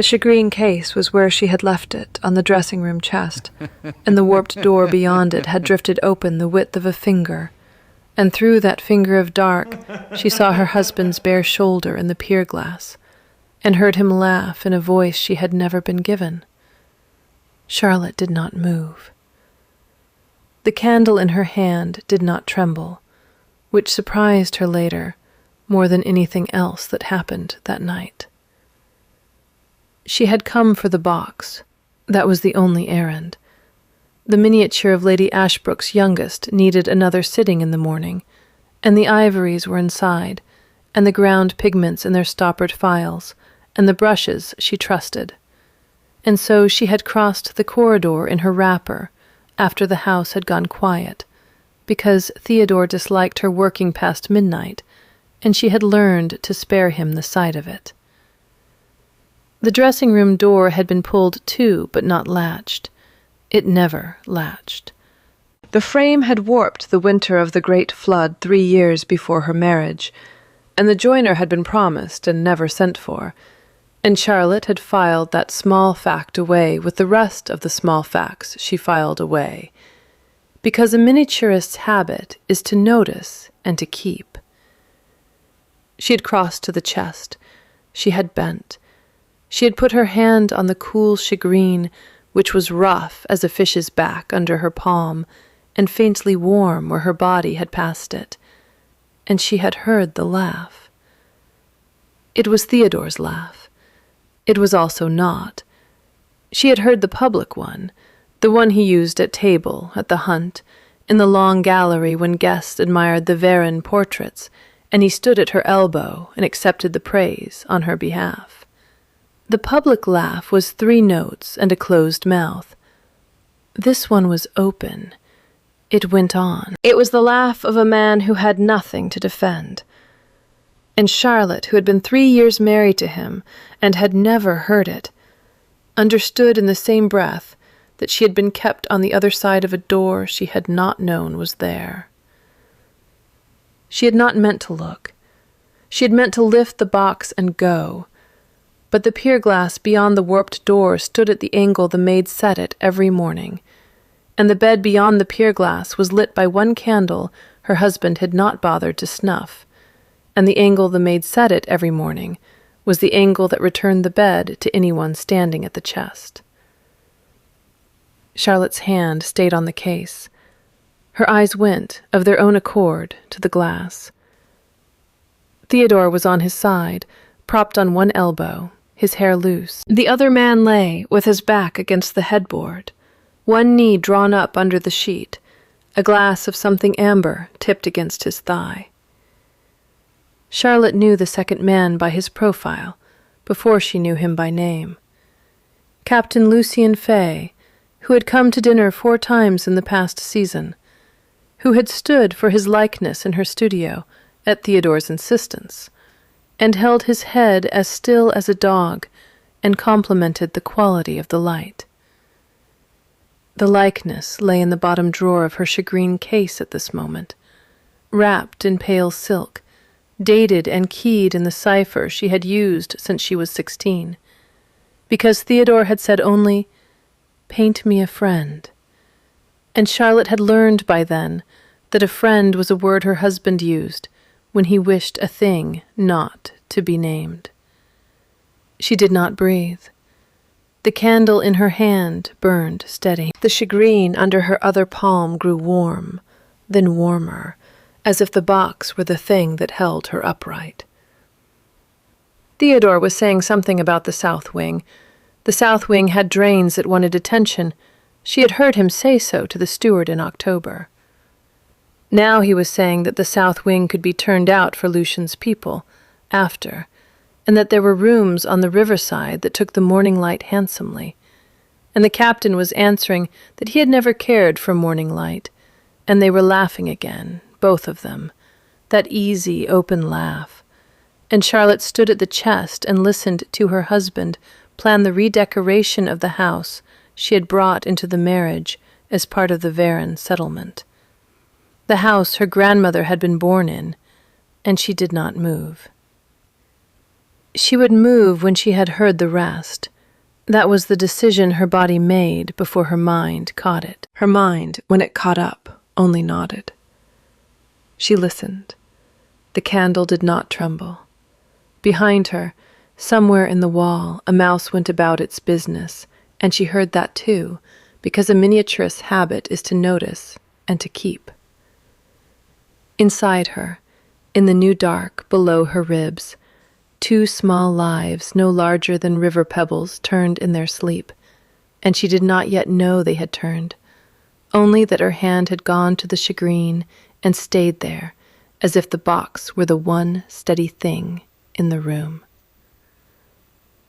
The shagreen case was where she had left it, on the dressing-room chest, and the warped door beyond it had drifted open the width of a finger, and through that finger of dark she saw her husband's bare shoulder in the pier glass, and heard him laugh in a voice she had never been given. Charlotte did not move. The candle in her hand did not tremble, which surprised her later more than anything else that happened that night. She had come for the box. That was the only errand. The miniature of Lady Ashbrook's youngest needed another sitting in the morning, and the ivories were inside, and the ground pigments in their stoppered files, and the brushes she trusted. And so she had crossed the corridor in her wrapper after the house had gone quiet, because Theodore disliked her working past midnight, and she had learned to spare him the sight of it. The dressing-room door had been pulled to, but not latched. It never latched. The frame had warped the winter of the Great Flood 3 years before her marriage, and the joiner had been promised and never sent for, and Charlotte had filed that small fact away with the rest of the small facts she filed away, because a miniaturist's habit is to notice and to keep. She had crossed to the chest. She had bent. She had put her hand on the cool shagreen, which was rough as a fish's back under her palm, and faintly warm where her body had passed it, and she had heard the laugh. It was Theodore's laugh. It was also not. She had heard the public one, the one he used at table, at the hunt, in the long gallery when guests admired the Varenne portraits, and he stood at her elbow and accepted the praise on her behalf. The public laugh was 3 notes and a closed mouth. This one was open. It went on. It was the laugh of a man who had nothing to defend. And Charlotte, who had been 3 years married to him and had never heard it, understood in the same breath that she had been kept on the other side of a door she had not known was there. She had not meant to look. She had meant to lift the box and go. But the pier glass beyond the warped door stood at the angle the maid set it every morning, and the bed beyond the pier glass was lit by one candle her husband had not bothered to snuff, and the angle the maid set it every morning was the angle that returned the bed to anyone standing at the chest. Charlotte's hand stayed on the case. Her eyes went, of their own accord, to the glass. Theodore was on his side, propped on one elbow, his hair loose. The other man lay, with his back against the headboard, one knee drawn up under the sheet, a glass of something amber tipped against his thigh. Charlotte knew the second man by his profile, before she knew him by name. Captain Lucien Fay, who had come to dinner 4 times in the past season, who had stood for his likeness in her studio, at Theodore's insistence, and held his head as still as a dog, and complimented the quality of the light. The likeness lay in the bottom drawer of her shagreen case at this moment, wrapped in pale silk, dated and keyed in the cipher she had used since she was 16, because Theodore had said only, "Paint me a friend," and Charlotte had learned by then that a friend was a word her husband used when he wished a thing not to be named. She did not breathe. The candle in her hand burned steady. The shagreen under her other palm grew warm, then warmer, as if the box were the thing that held her upright. Theodore was saying something about the south wing. The south wing had drains that wanted attention. She had heard him say so to the steward in October. Now he was saying that the south wing could be turned out for Lucian's people, after, and that there were rooms on the riverside that took the morning light handsomely. And the captain was answering that he had never cared for morning light, and they were laughing again, both of them, that easy, open laugh. And Charlotte stood at the chest and listened to her husband plan the redecoration of the house she had brought into the marriage as part of the Varenne settlement. The house her grandmother had been born in, and she did not move. She would move when she had heard the rest. That was the decision her body made before her mind caught it. Her mind, when it caught up, only nodded. She listened. The candle did not tremble. Behind her, somewhere in the wall, a mouse went about its business, and she heard that too, because a miniaturist's habit is to notice and to keep. Inside her, in the new dark below her ribs, 2 small lives, no larger than river pebbles, turned in their sleep, and she did not yet know they had turned, only that her hand had gone to the shagreen and stayed there, as if the box were the one steady thing in the room.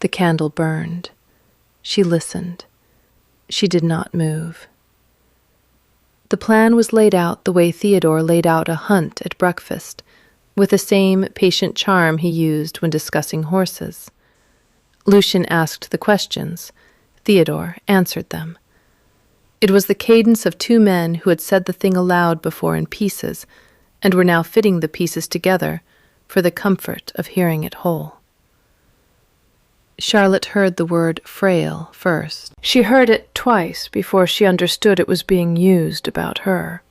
The candle burned. She listened. She did not move. The plan was laid out the way Theodore laid out a hunt at breakfast, with the same patient charm he used when discussing horses. Lucian asked the questions. Theodore answered them. It was the cadence of 2 men who had said the thing aloud before in pieces, and were now fitting the pieces together for the comfort of hearing it whole. Charlotte heard the word frail first. She heard it twice before she understood it was being used about her.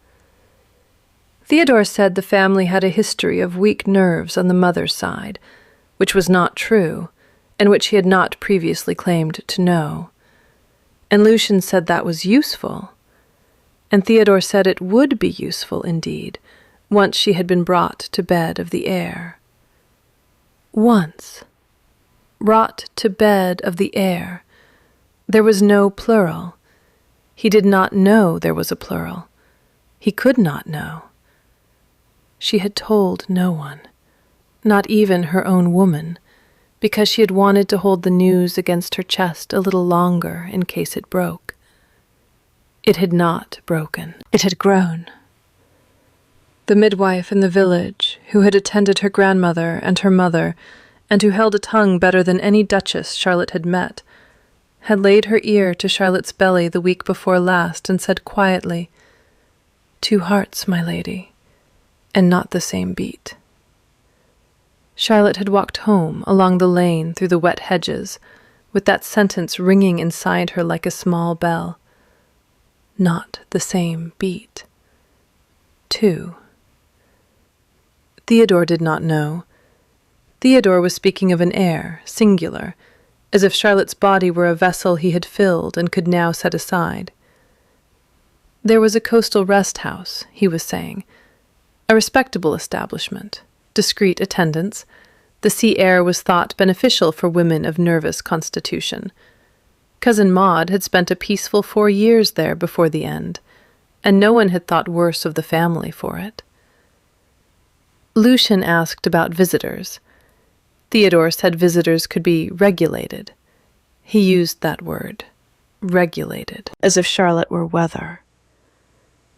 Theodore said the family had a history of weak nerves on the mother's side, which was not true, and which he had not previously claimed to know. And Lucian said that was useful, and Theodore said it would be useful indeed, once she had been brought to bed of the air. Once. Brought to bed of the air. There was no plural. He did not know there was a plural. He could not know. She had told no one, not even her own woman, because she had wanted to hold the news against her chest a little longer in case it broke. It had not broken. It had grown. The midwife in the village, who had attended her grandmother and her mother, and who held a tongue better than any duchess Charlotte had met, had laid her ear to Charlotte's belly the week before last and said quietly, "2 hearts, my lady, and not the same beat." Charlotte had walked home along the lane through the wet hedges, with that sentence ringing inside her like a small bell. Not the same beat. 2. Theodore did not know. Theodore was speaking of an heir, singular, as if Charlotte's body were a vessel he had filled and could now set aside. There was a coastal rest house, he was saying, a respectable establishment, discreet attendance. The sea air was thought beneficial for women of nervous constitution. Cousin Maud had spent a peaceful 4 years there before the end, and no one had thought worse of the family for it. Lucian asked about visitors. Theodore said visitors could be regulated. He used that word, regulated, as if Charlotte were weather.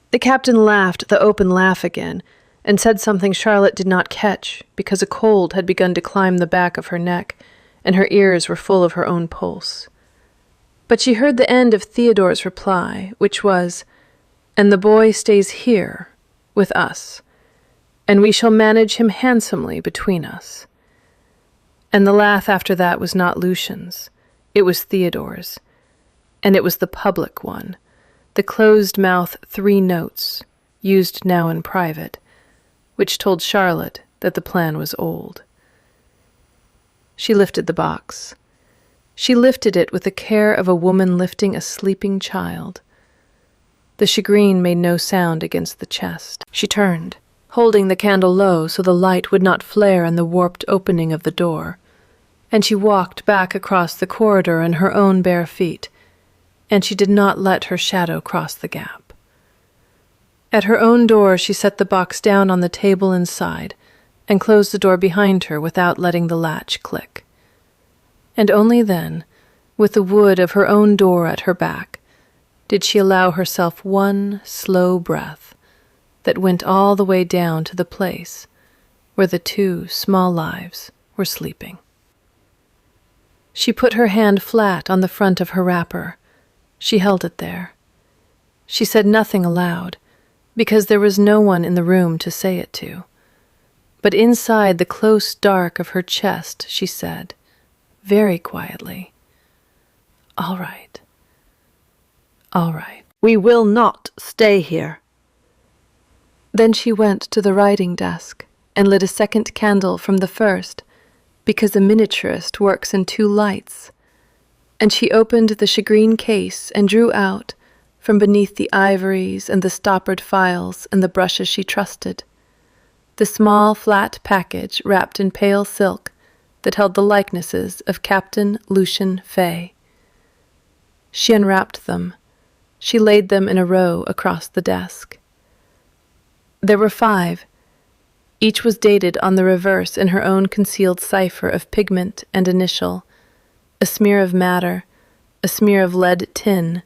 The captain laughed the open laugh again, and said something Charlotte did not catch, because a cold had begun to climb the back of her neck, and her ears were full of her own pulse. But she heard the end of Theodore's reply, which was, "And the boy stays here, with us, and we shall manage him handsomely between us." And the laugh after that was not Lucian's, it was Theodore's, and it was the public one, the closed-mouth 3 notes, used now in private, which told Charlotte that the plan was old. She lifted the box. She lifted it with the care of a woman lifting a sleeping child. The shagreen made no sound against the chest. She turned, holding the candle low so the light would not flare in the warped opening of the door, and she walked back across the corridor in her own bare feet, and she did not let her shadow cross the gap. At her own door she set the box down on the table inside, and closed the door behind her without letting the latch click. And only then, with the wood of her own door at her back, did she allow herself one slow breath that went all the way down to the place where the 2 small lives were sleeping. She put her hand flat on the front of her wrapper. She held it there. She said nothing aloud, because there was no one in the room to say it to. But inside the close dark of her chest, she said, very quietly, "All right. All right. We will not stay here." Then she went to the writing desk and lit a second candle from the first, because a miniaturist works in 2 lights, and she opened the shagreen case and drew out, from beneath the ivories and the stoppered files and the brushes she trusted, the small flat package wrapped in pale silk that held the likenesses of Captain Lucian Fay. She unwrapped them. She laid them in a row across the desk. There were 5. Each was dated on the reverse in her own concealed cipher of pigment and initial, a smear of madder, a smear of lead tin,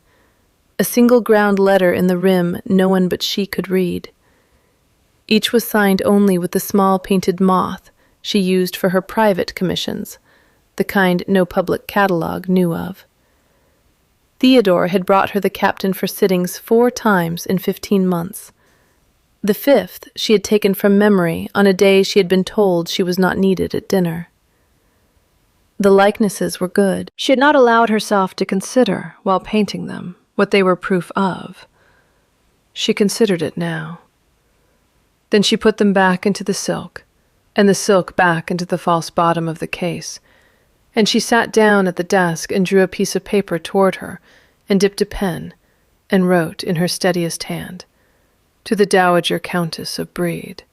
a single ground letter in the rim no one but she could read. Each was signed only with the small painted moth she used for her private commissions, the kind no public catalogue knew of. Theodore had brought her the captain for sittings 4 times in 15 months. The 5th she had taken from memory on a day she had been told she was not needed at dinner. The likenesses were good. She had not allowed herself to consider, while painting them, what they were proof of. She considered it now. Then she put them back into the silk, and the silk back into the false bottom of the case, and she sat down at the desk and drew a piece of paper toward her, and dipped a pen, and wrote in her steadiest hand, "To the Dowager Countess of Brede."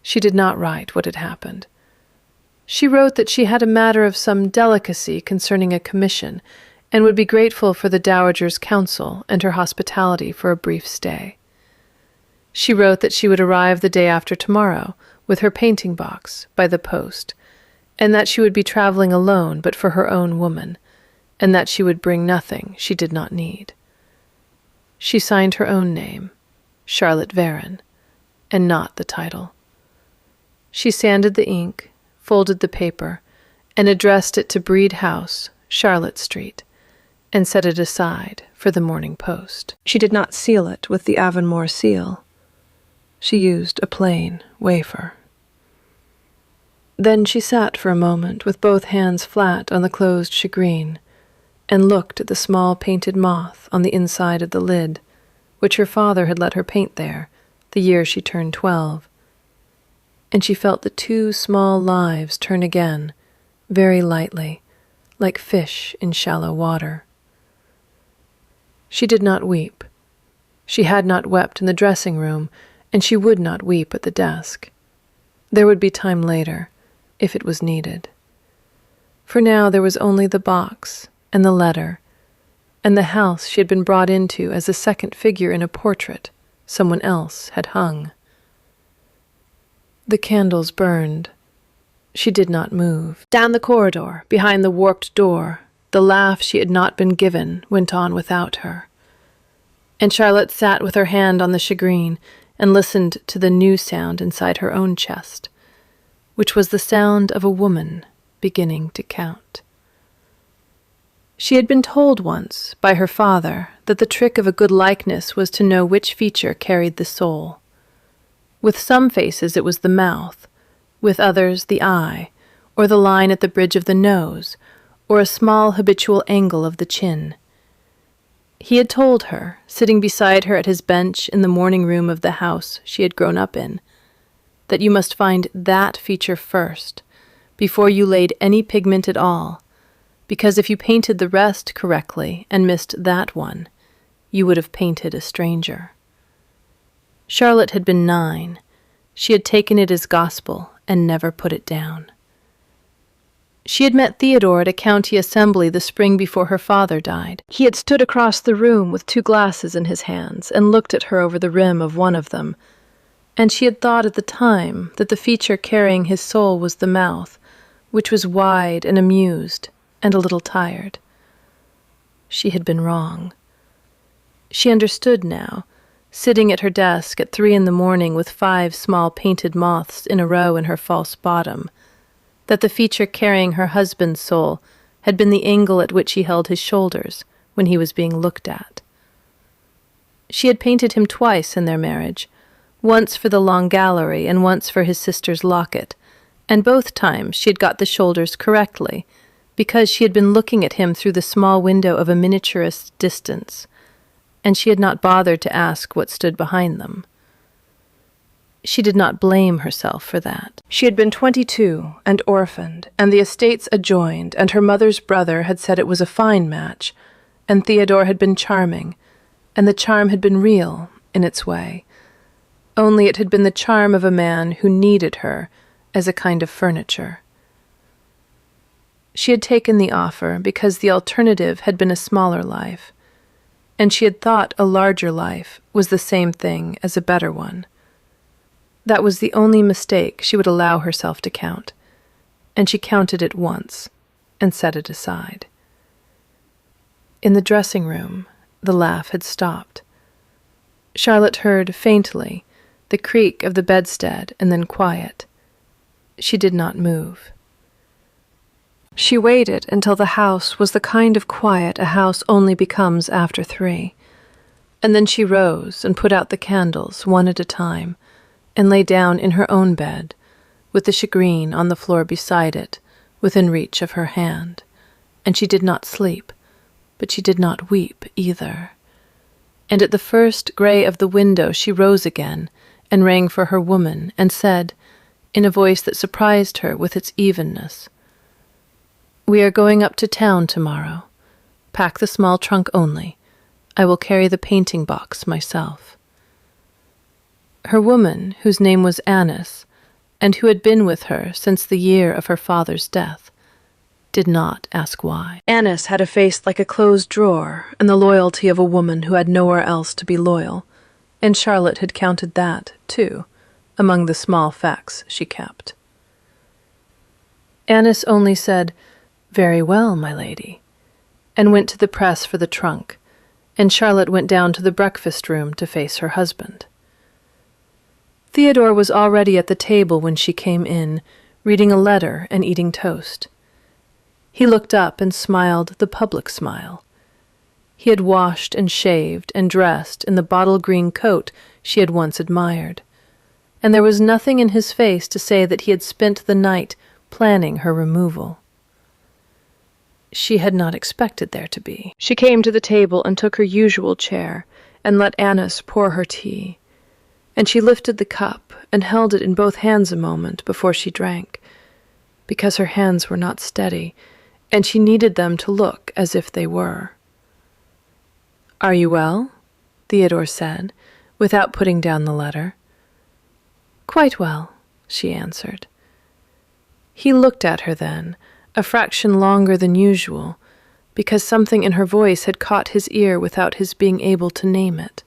She did not write what had happened. She wrote that she had a matter of some delicacy concerning a commission, and would be grateful for the Dowager's counsel and her hospitality for a brief stay. She wrote that she would arrive the day after tomorrow, with her painting box, by the post, and that she would be traveling alone but for her own woman, and that she would bring nothing she did not need. She signed her own name, Charlotte Varon, and not the title. She sanded the ink, folded the paper, and addressed it to Brede House, Charlotte Street, and set it aside for the Morning Post. She did not seal it with the Avonmore seal. She used a plain wafer. Then she sat for a moment with both hands flat on the closed shagreen, and looked at the small painted moth on the inside of the lid, which her father had let her paint there the year she turned 12. And she felt the 2 small lives turn again, very lightly, like fish in shallow water. She did not weep. She had not wept in the dressing room, and she would not weep at the desk. There would be time later, if it was needed. For now there was only the box and the letter, and the house she had been brought into as a second figure in a portrait someone else had hung. The candles burned. She did not move. Down the corridor, behind the warped door, the laugh she had not been given went on without her. And Charlotte sat with her hand on the shagreen and listened to the new sound inside her own chest, which was the sound of a woman beginning to count. She had been told once by her father that the trick of a good likeness was to know which feature carried the soul. With some faces it was the mouth, with others the eye, or the line at the bridge of the nose, or a small habitual angle of the chin. He had told her, sitting beside her at his bench in the morning room of the house she had grown up in, that you must find that feature first, before you laid any pigment at all, because if you painted the rest correctly and missed that one, you would have painted a stranger. Charlotte had been 9. She had taken it as gospel and never put it down. She had met Theodore at a county assembly the spring before her father died. He had stood across the room with 2 glasses in his hands and looked at her over the rim of one of them, and she had thought at the time that the feature carrying his soul was the mouth, which was wide and amused and a little tired. She had been wrong. She understood now, sitting at her desk at 3 a.m. with 5 small painted moths in a row in her false bottom, that the feature carrying her husband's soul had been the angle at which he held his shoulders when he was being looked at. She had painted him twice in their marriage, once for the long gallery and once for his sister's locket, and both times she had got the shoulders correctly, because she had been looking at him through the small window of a miniaturist's distance, and she had not bothered to ask what stood behind them. She did not blame herself for that. She had been 22 and orphaned, and the estates adjoined, and her mother's brother had said it was a fine match, and Theodore had been charming, and the charm had been real in its way. Only it had been the charm of a man who needed her as a kind of furniture. She had taken the offer because the alternative had been a smaller life, and she had thought a larger life was the same thing as a better one. That was the only mistake she would allow herself to count, and she counted it once and set it aside. In the dressing room, the laugh had stopped. Charlotte heard, faintly, the creak of the bedstead and then quiet. She did not move. She waited until the house was the kind of quiet a house only becomes after 3, and then she rose and put out the candles one at a time, and lay down in her own bed, with the shagreen on the floor beside it, within reach of her hand. And she did not sleep, but she did not weep either. And at the first grey of the window she rose again, and rang for her woman, and said, in a voice that surprised her with its evenness, "We are going up to town tomorrow. Pack the small trunk only. I will carry the painting box myself." Her woman, whose name was Annis, and who had been with her since the year of her father's death, did not ask why. Annis had a face like a closed drawer, and the loyalty of a woman who had nowhere else to be loyal, and Charlotte had counted that, too, among the small facts she kept. Annis only said, "Very well, my lady," and went to the press for the trunk, and Charlotte went down to the breakfast room to face her husband. Theodore was already at the table when she came in, reading a letter and eating toast. He looked up and smiled the public smile. He had washed and shaved and dressed in the bottle-green coat she had once admired, and there was nothing in his face to say that he had spent the night planning her removal. She had not expected there to be. She came to the table and took her usual chair and let Annis pour her tea, and she lifted the cup and held it in both hands a moment before she drank, because her hands were not steady, and she needed them to look as if they were. "Are you well?" Theodore said, without putting down the letter. "Quite well," she answered. He looked at her then, a fraction longer than usual, because something in her voice had caught his ear without his being able to name it,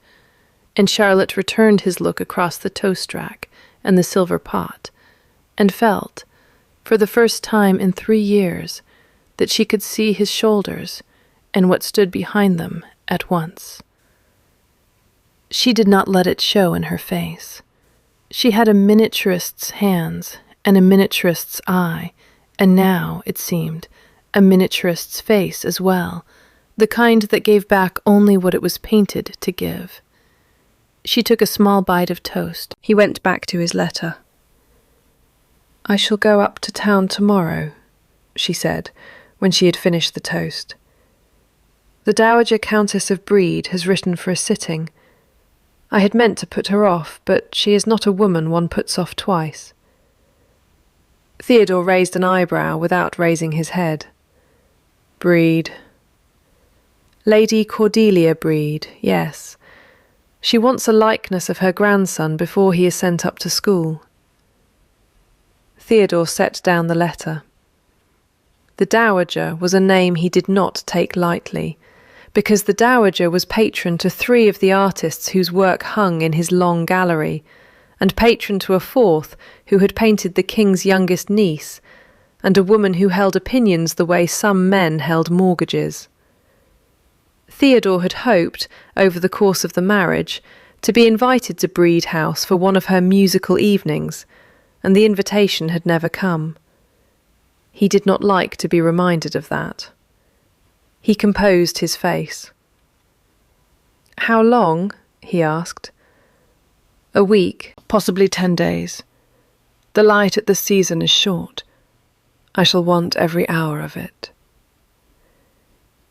and Charlotte returned his look across the toast rack and the silver pot, and felt, for the first time in 3 years, that she could see his shoulders and what stood behind them at once. She did not let it show in her face. She had a miniaturist's hands and a miniaturist's eye, and now, it seemed, a miniaturist's face as well, the kind that gave back only what it was painted to give. She took a small bite of toast. He went back to his letter. "I shall go up to town tomorrow," she said, when she had finished the toast. "The Dowager Countess of Brede has written for a sitting. I had meant to put her off, but she is not a woman one puts off twice." Theodore raised an eyebrow without raising his head. "Brede. Lady Cordelia Brede, yes. She wants a likeness of her grandson before he is sent up to school." Theodore set down the letter. The Dowager was a name he did not take lightly, because the Dowager was patron to 3 of the artists whose work hung in his long gallery, and patron to a 4th who had painted the king's youngest niece, and a woman who held opinions the way some men held mortgages. Theodore had hoped, over the course of the marriage, to be invited to Brede House for one of her musical evenings, and the invitation had never come. He did not like to be reminded of that. He composed his face. "How long?" he asked. A week. Possibly 10 days. The light at the season is short. I shall want every hour of it.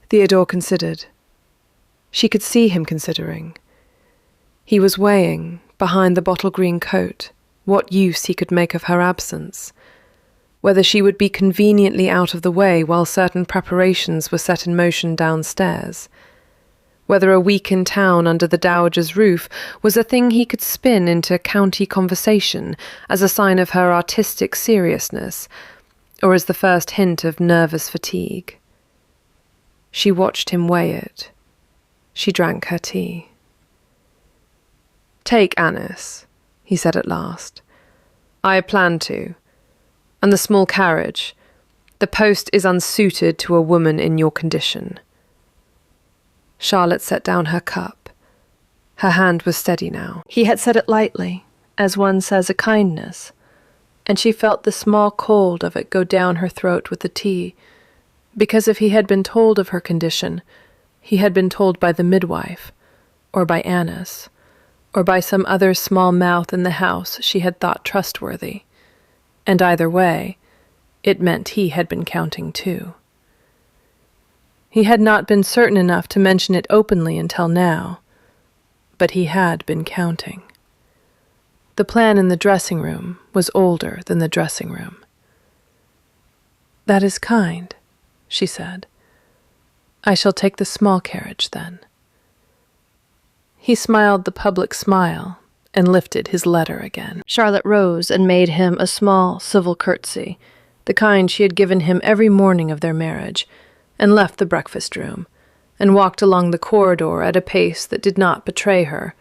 Theodore considered. She could see him considering. He was weighing, behind the bottle-green coat, what use he could make of her absence, whether she would be conveniently out of the way while certain preparations were set in motion downstairs, whether a week in town under the dowager's roof was a thing he could spin into county conversation as a sign of her artistic seriousness, or as the first hint of nervous fatigue. She watched him weigh it. She drank her tea. "Take Annis," he said at last. "I plan to. And the small carriage. The post is unsuited to a woman in your condition." Charlotte set down her cup. Her hand was steady now. He had said it lightly, as one says a kindness, and she felt the small cold of it go down her throat with the tea, because if he had been told of her condition, he had been told by the midwife, or by Annis, or by some other small mouth in the house she had thought trustworthy, and either way, it meant he had been counting too. He had not been certain enough to mention it openly until now, but he had been counting. The plan in the dressing room was older than the dressing room. "That is kind," she said. "I shall take the small carriage, then." He smiled the public smile and lifted his letter again. Charlotte rose and made him a small civil curtsy, the kind she had given him every morning of their marriage, and left the breakfast room, and walked along the corridor at a pace that did not betray her,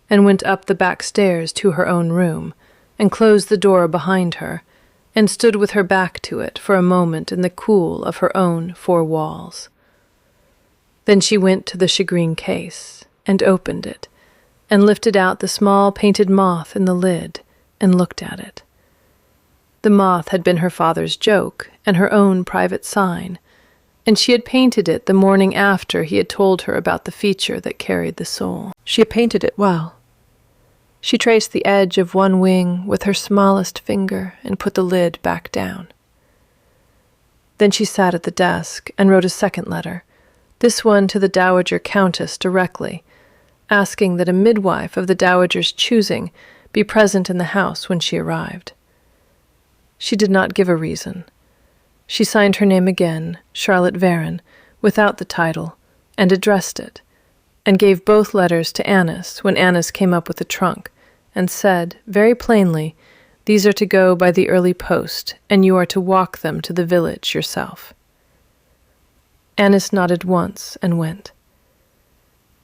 and went up the back stairs to her own room, and closed the door behind her, and stood with her back to it for a moment in the cool of her own four walls. Then she went to the shagreen case, and opened it, and lifted out the small painted moth in the lid, and looked at it. The moth had been her father's joke, and her own private sign, and she had painted it the morning after he had told her about the feature that carried the soul. She had painted it well. She traced the edge of one wing with her smallest finger and put the lid back down. Then she sat at the desk and wrote a second letter, this one to the Dowager Countess directly, asking that a midwife of the Dowager's choosing be present in the house when she arrived. She did not give a reason. She signed her name again, Charlotte Varon, without the title, and addressed it, and gave both letters to Annis when Annis came up with the trunk, and said, very plainly, "These are to go by the early post, and you are to walk them to the village yourself." Annis nodded once and went.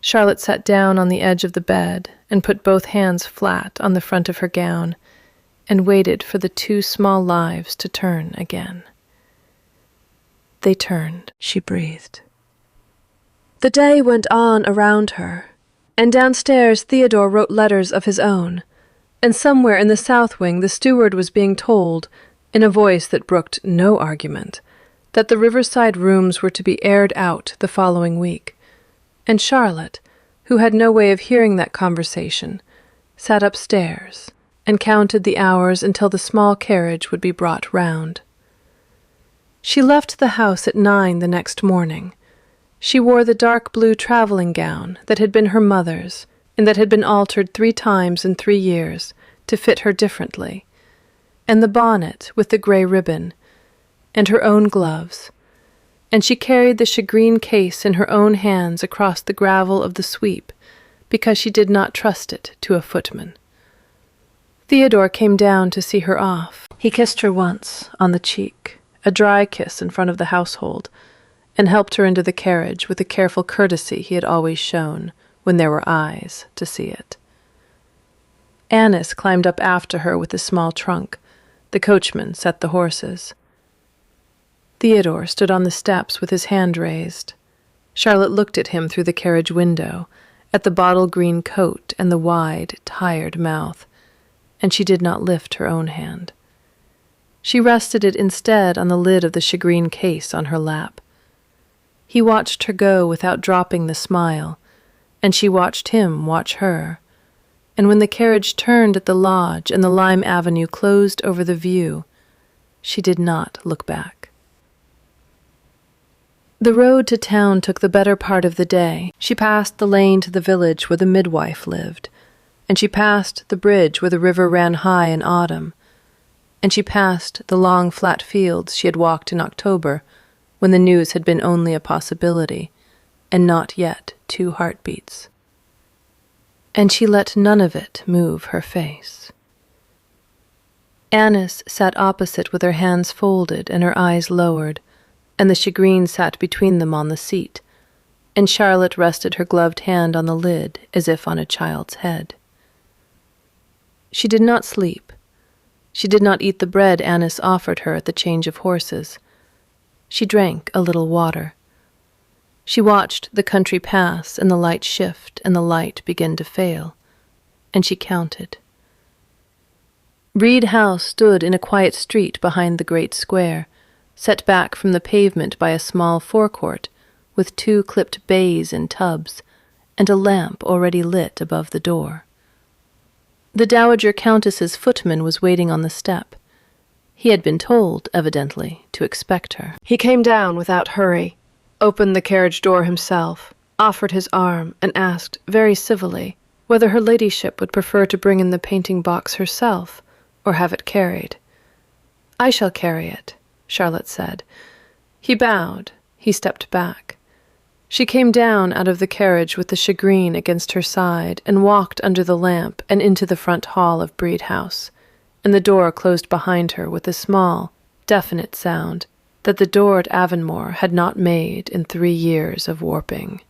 Charlotte sat down on the edge of the bed and put both hands flat on the front of her gown, and waited for the two small lives to turn again. They turned, she breathed. The day went on around her, and downstairs Theodore wrote letters of his own, and somewhere in the south wing the steward was being told, in a voice that brooked no argument, that the riverside rooms were to be aired out the following week, and Charlotte, who had no way of hearing that conversation, sat upstairs and counted the hours until the small carriage would be brought round. She left the house at 9 the next morning. She wore the dark blue traveling gown that had been her mother's, and that had been altered 3 times in 3 years to fit her differently, and the bonnet with the grey ribbon, and her own gloves, and she carried the shagreen case in her own hands across the gravel of the sweep, because she did not trust it to a footman. Theodore came down to see her off. He kissed her once on the cheek, a dry kiss in front of the household, and helped her into the carriage with the careful courtesy he had always shown when there were eyes to see it. Annis climbed up after her with the small trunk. The coachman set the horses. Theodore stood on the steps with his hand raised. Charlotte looked at him through the carriage window, at the bottle-green coat and the wide, tired mouth, and she did not lift her own hand. She rested it instead on the lid of the shagreen case on her lap. He watched her go without dropping the smile, and she watched him watch her, and when the carriage turned at the lodge and the lime avenue closed over the view, she did not look back. The road to town took the better part of the day. She passed the lane to the village where the midwife lived, and she passed the bridge where the river ran high in autumn, and she passed the long flat fields she had walked in October, when the news had been only a possibility, and not yet 2 heartbeats. And she let none of it move her face. Annis sat opposite with her hands folded and her eyes lowered, and the shagreen sat between them on the seat, and Charlotte rested her gloved hand on the lid as if on a child's head. She did not sleep. She did not eat the bread Annis offered her at the change of horses. She drank a little water. She watched the country pass and the light shift and the light begin to fail, and she counted. Breed House stood in a quiet street behind the great square, set back from the pavement by a small forecourt, with 2 clipped bays in tubs, and a lamp already lit above the door. The Dowager Countess's footman was waiting on the step. He had been told, evidently, to expect her. He came down without hurry, opened the carriage door himself, offered his arm, and asked, very civilly, whether her ladyship would prefer to bring in the painting box herself, or have it carried. "I shall carry it," Charlotte said. He bowed. He stepped back. She came down out of the carriage with the shagreen against her side and walked under the lamp and into the front hall of Breed House, and the door closed behind her with a small, definite sound that the door at Avonmore had not made in 3 years of warping.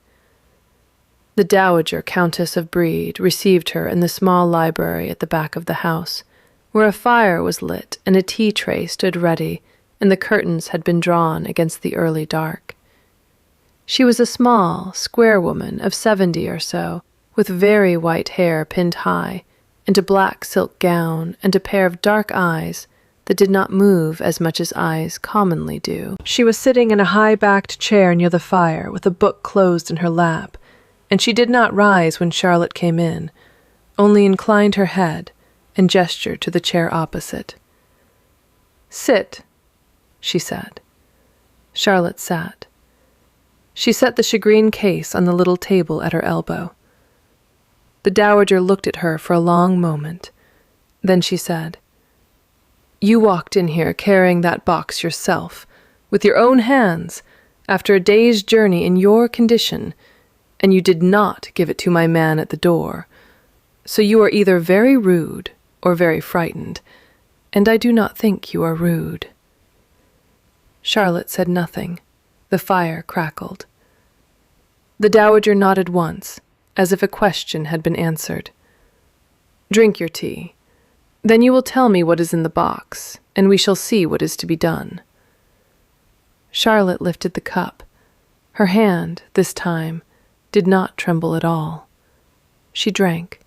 The Dowager Countess of Breed received her in the small library at the back of the house, where a fire was lit and a tea tray stood ready, and the curtains had been drawn against the early dark. She was a small, square woman of 70 or so, with very white hair pinned high, and a black silk gown, and a pair of dark eyes that did not move as much as eyes commonly do. She was sitting in a high-backed chair near the fire, with a book closed in her lap, and she did not rise when Charlotte came in, only inclined her head and gestured to the chair opposite. "Sit," she said. Charlotte sat. She set the shagreen case on the little table at her elbow. The Dowager looked at her for a long moment. Then she said, "You walked in here carrying that box yourself, with your own hands, after a day's journey in your condition, and you did not give it to my man at the door. So you are either very rude or very frightened, and I do not think you are rude." Charlotte said nothing. The fire crackled. The Dowager nodded once, as if a question had been answered. "Drink your tea. Then you will tell me what is in the box, and we shall see what is to be done." Charlotte lifted the cup. Her hand, this time, did not tremble at all. She drank.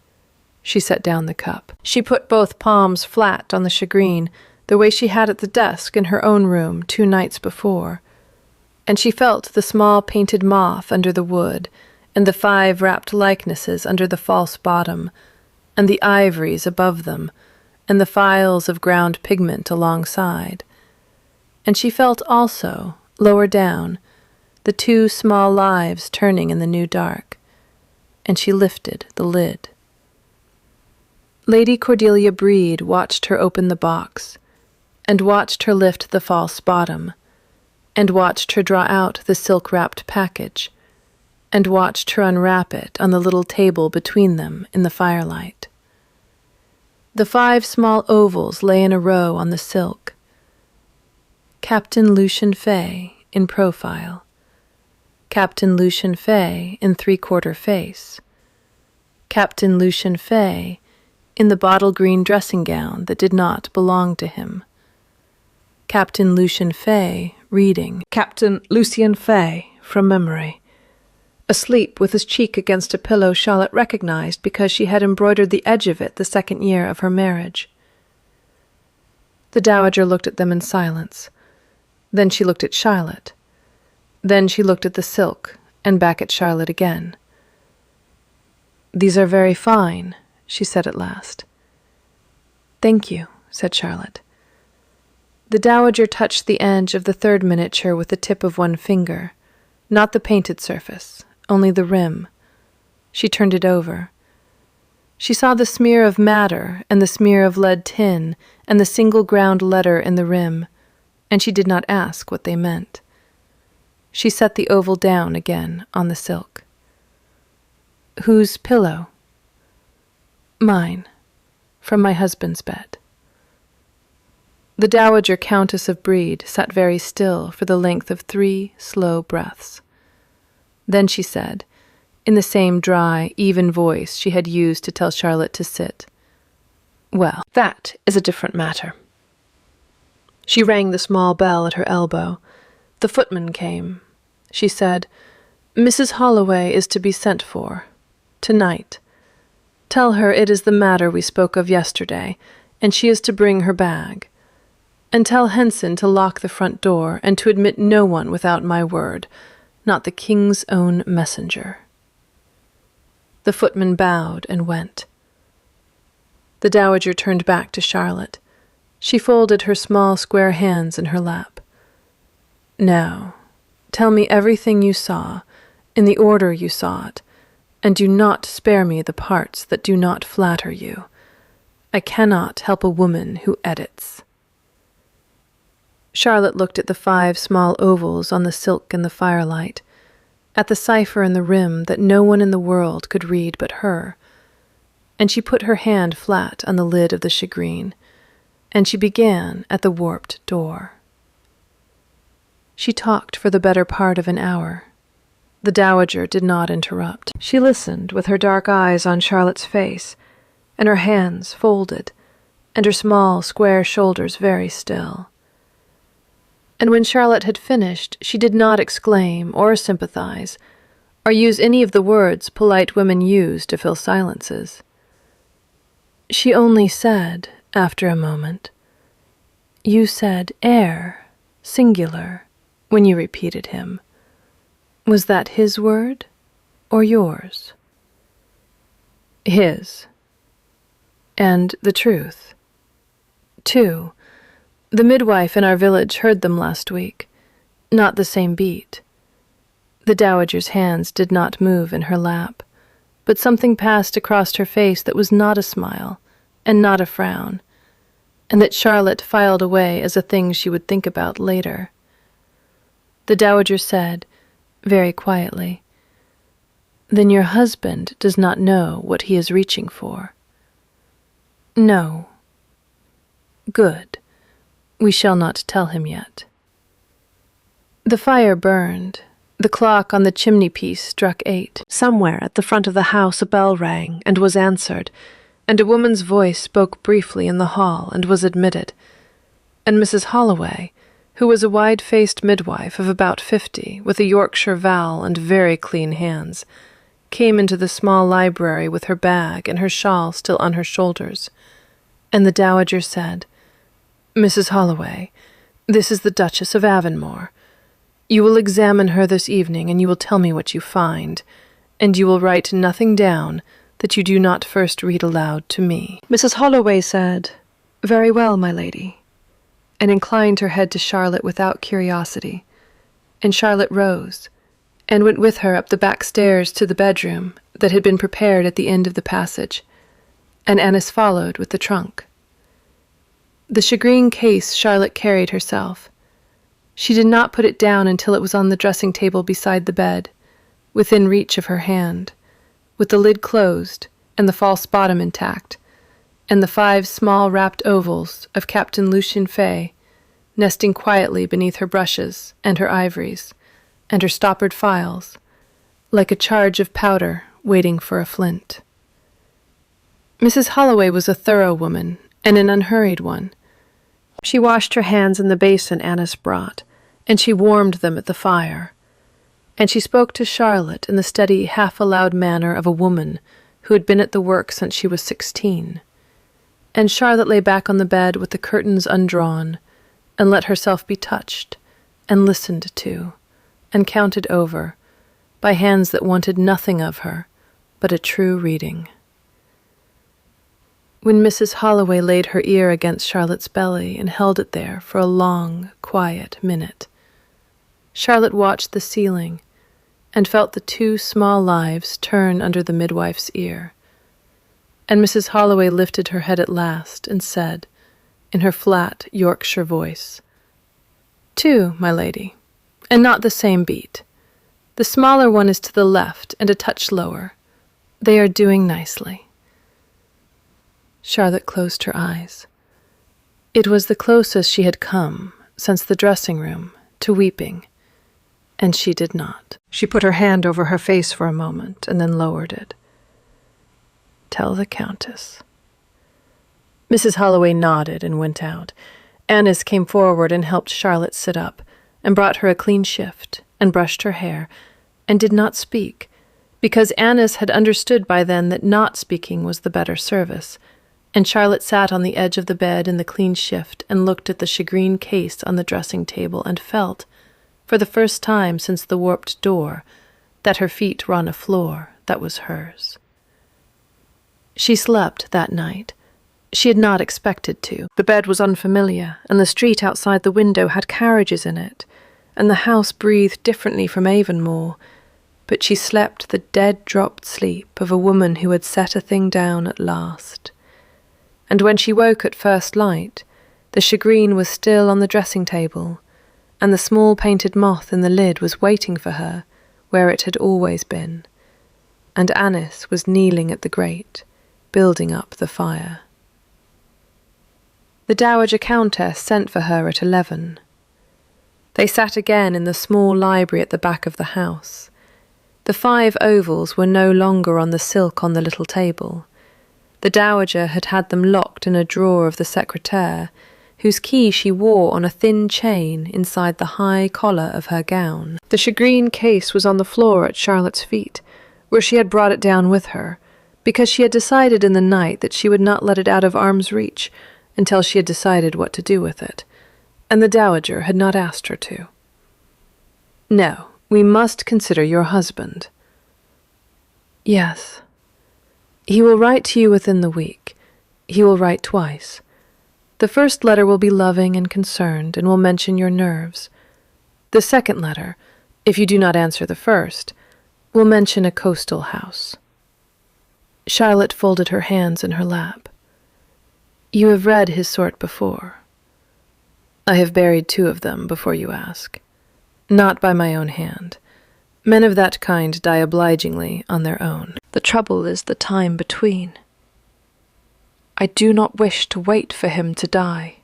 She set down the cup. She put both palms flat on the shagreen, the way she had at the desk in her own room 2 nights before, and she felt the small painted moth under the wood, and the 5 wrapped likenesses under the false bottom, and the ivories above them, and the phials of ground pigment alongside. And she felt also, lower down, the 2 small lives turning in the new dark, and she lifted the lid. Lady Cordelia Breed watched her open the box, and watched her lift the false bottom, and watched her draw out the silk-wrapped package, and watched her unwrap it on the little table between them in the firelight. The 5 small ovals lay in a row on the silk. Captain Lucian Fay in profile. Captain Lucian Fay in 3/4 face. Captain Lucian Fay in the bottle-green dressing-gown that did not belong to him. Captain Lucian Fay reading. Captain Lucien Fay from memory. Asleep with his cheek against a pillow Charlotte recognized because she had embroidered the edge of it the 2nd year of her marriage. The Dowager looked at them in silence. Then she looked at Charlotte. Then she looked at the silk, and back at Charlotte again. "These are very fine," she said at last. "Thank you," said Charlotte. The dowager touched the edge of the third miniature with the tip of one finger, not the painted surface, only the rim. She turned it over. She saw the smear of madder and the smear of lead tin and the single ground letter in the rim, and she did not ask what they meant. She set the oval down again on the silk. "Whose pillow?" "Mine, from my husband's bed." The Dowager Countess of Brede sat very still for the length of 3 slow breaths. Then she said, in the same dry, even voice she had used to tell Charlotte to sit, "Well, that is a different matter." She rang the small bell at her elbow. The footman came. She said, "Mrs. Holloway is to be sent for. Tonight. Tell her it is the matter we spoke of yesterday, and she is to bring her bag. And tell Henson to lock the front door, and to admit no one without my word, not the king's own messenger." The footman bowed and went. The dowager turned back to Charlotte. She folded her small square hands in her lap. "Now, tell me everything you saw, in the order you saw it, and do not spare me the parts that do not flatter you. I cannot help a woman who edits." Charlotte looked at the 5 small ovals on the silk in the firelight, at the cipher in the rim that no one in the world could read but her, and she put her hand flat on the lid of the shagreen, and she began at the warped door. She talked for the better part of an hour. The dowager did not interrupt. She listened with her dark eyes on Charlotte's face, and her hands folded, and her small, square shoulders very still. And when Charlotte had finished, she did not exclaim or sympathize, or use any of the words polite women use to fill silences. She only said, after a moment, "You said heir, singular, when you repeated him. Was that his word, or yours?" "His. And the truth. 2. The midwife in our village heard them last week. Not the same beat." The dowager's hands did not move in her lap, but something passed across her face that was not a smile, and not a frown, and that Charlotte filed away as a thing she would think about later. The dowager said, very quietly, "Then your husband does not know what he is reaching for?" "No." "Good. We shall not tell him yet." The fire burned. The clock on the chimney-piece struck 8. Somewhere at the front of the house a bell rang and was answered, and a woman's voice spoke briefly in the hall and was admitted. And Mrs. Holloway, who was a wide-faced midwife of about 50, with a Yorkshire vowl and very clean hands, came into the small library with her bag and her shawl still on her shoulders, and the dowager said, "Mrs. Holloway, this is the Duchess of Avonmore. You will examine her this evening, and you will tell me what you find, and you will write nothing down that you do not first read aloud to me." Mrs. Holloway said, "Very well, my lady," and inclined her head to Charlotte without curiosity, and Charlotte rose, and went with her up the back stairs to the bedroom that had been prepared at the end of the passage, and Annis followed with the trunk. The shagreen case Charlotte carried herself. She did not put it down until it was on the dressing table beside the bed, within reach of her hand, with the lid closed and the false bottom intact, and the 5 small wrapped ovals of Captain Lucien Fay nesting quietly beneath her brushes and her ivories and her stoppered files, like a charge of powder waiting for a flint. Mrs. Holloway was a thorough woman and an unhurried one. She washed her hands in the basin Annis brought, and she warmed them at the fire, and she spoke to Charlotte in the steady, half-aloud manner of a woman who had been at the work since she was 16. And Charlotte lay back on the bed with the curtains undrawn, and let herself be touched, and listened to, and counted over, by hands that wanted nothing of her but a true reading. when Mrs. Holloway laid her ear against Charlotte's belly and held it there for a long, quiet minute. Charlotte watched the ceiling and felt the 2 small lives turn under the midwife's ear. And Mrs. Holloway lifted her head at last and said, in her flat Yorkshire voice, 2, my lady, and not the same beat. The smaller one is to the left and a touch lower. They are doing nicely. Charlotte closed her eyes. It was the closest she had come, since the dressing room, to weeping, and she did not. She put her hand over her face for a moment and then lowered it. Tell the Countess. Mrs. Holloway nodded and went out. Annis came forward and helped Charlotte sit up, and brought her a clean shift, and brushed her hair, and did not speak, because Annis had understood by then that not speaking was the better service, and Charlotte sat on the edge of the bed in the clean shift and looked at the shagreen case on the dressing table and felt, for the first time since the warped door, that her feet were on a floor that was hers. She slept that night. She had not expected to. The bed was unfamiliar, and the street outside the window had carriages in it, and the house breathed differently from Avonmore, but she slept the dead-dropped sleep of a woman who had set a thing down at last. And when she woke at first light, the shagreen was still on the dressing-table, and the small painted moth in the lid was waiting for her where it had always been, and Annis was kneeling at the grate, building up the fire. The Dowager Countess sent for her at 11. They sat again in the small library at the back of the house. The 5 ovals were no longer on the silk on the little table. The Dowager had had them locked in a drawer of the secretaire, whose key she wore on a thin chain inside the high collar of her gown. The shagreen case was on the floor at Charlotte's feet, where she had brought it down with her, because she had decided in the night that she would not let it out of arm's reach until she had decided what to do with it, and the Dowager had not asked her to. No, we must consider your husband. Yes. He will write to you within the week. He will write twice. The first letter will be loving and concerned, and will mention your nerves. The second letter, if you do not answer the first, will mention a coastal house. Charlotte folded her hands in her lap. You have read his sort before. I have buried 2 of them before you ask. Not by my own hand. Men of that kind die obligingly on their own. The trouble is the time between. I do not wish to wait for him to die.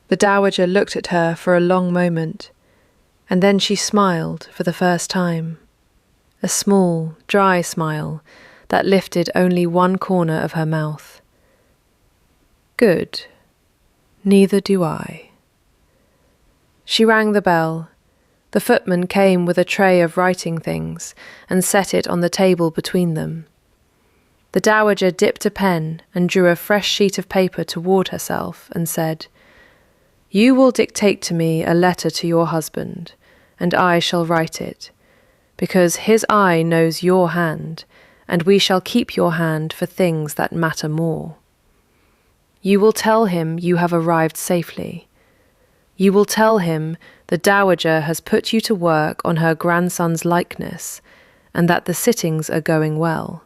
The Dowager looked at her for a long moment, and then she smiled for the first time. A small, dry smile that lifted only one corner of her mouth. Good. Neither do I. She rang the bell. The footman came with a tray of writing things and set it on the table between them. The Dowager dipped a pen and drew a fresh sheet of paper toward herself and said, You will dictate to me a letter to your husband, and I shall write it, because his eye knows your hand, and we shall keep your hand for things that matter more. You will tell him you have arrived safely. You will tell him the Dowager has put you to work on her grandson's likeness, and that the sittings are going well.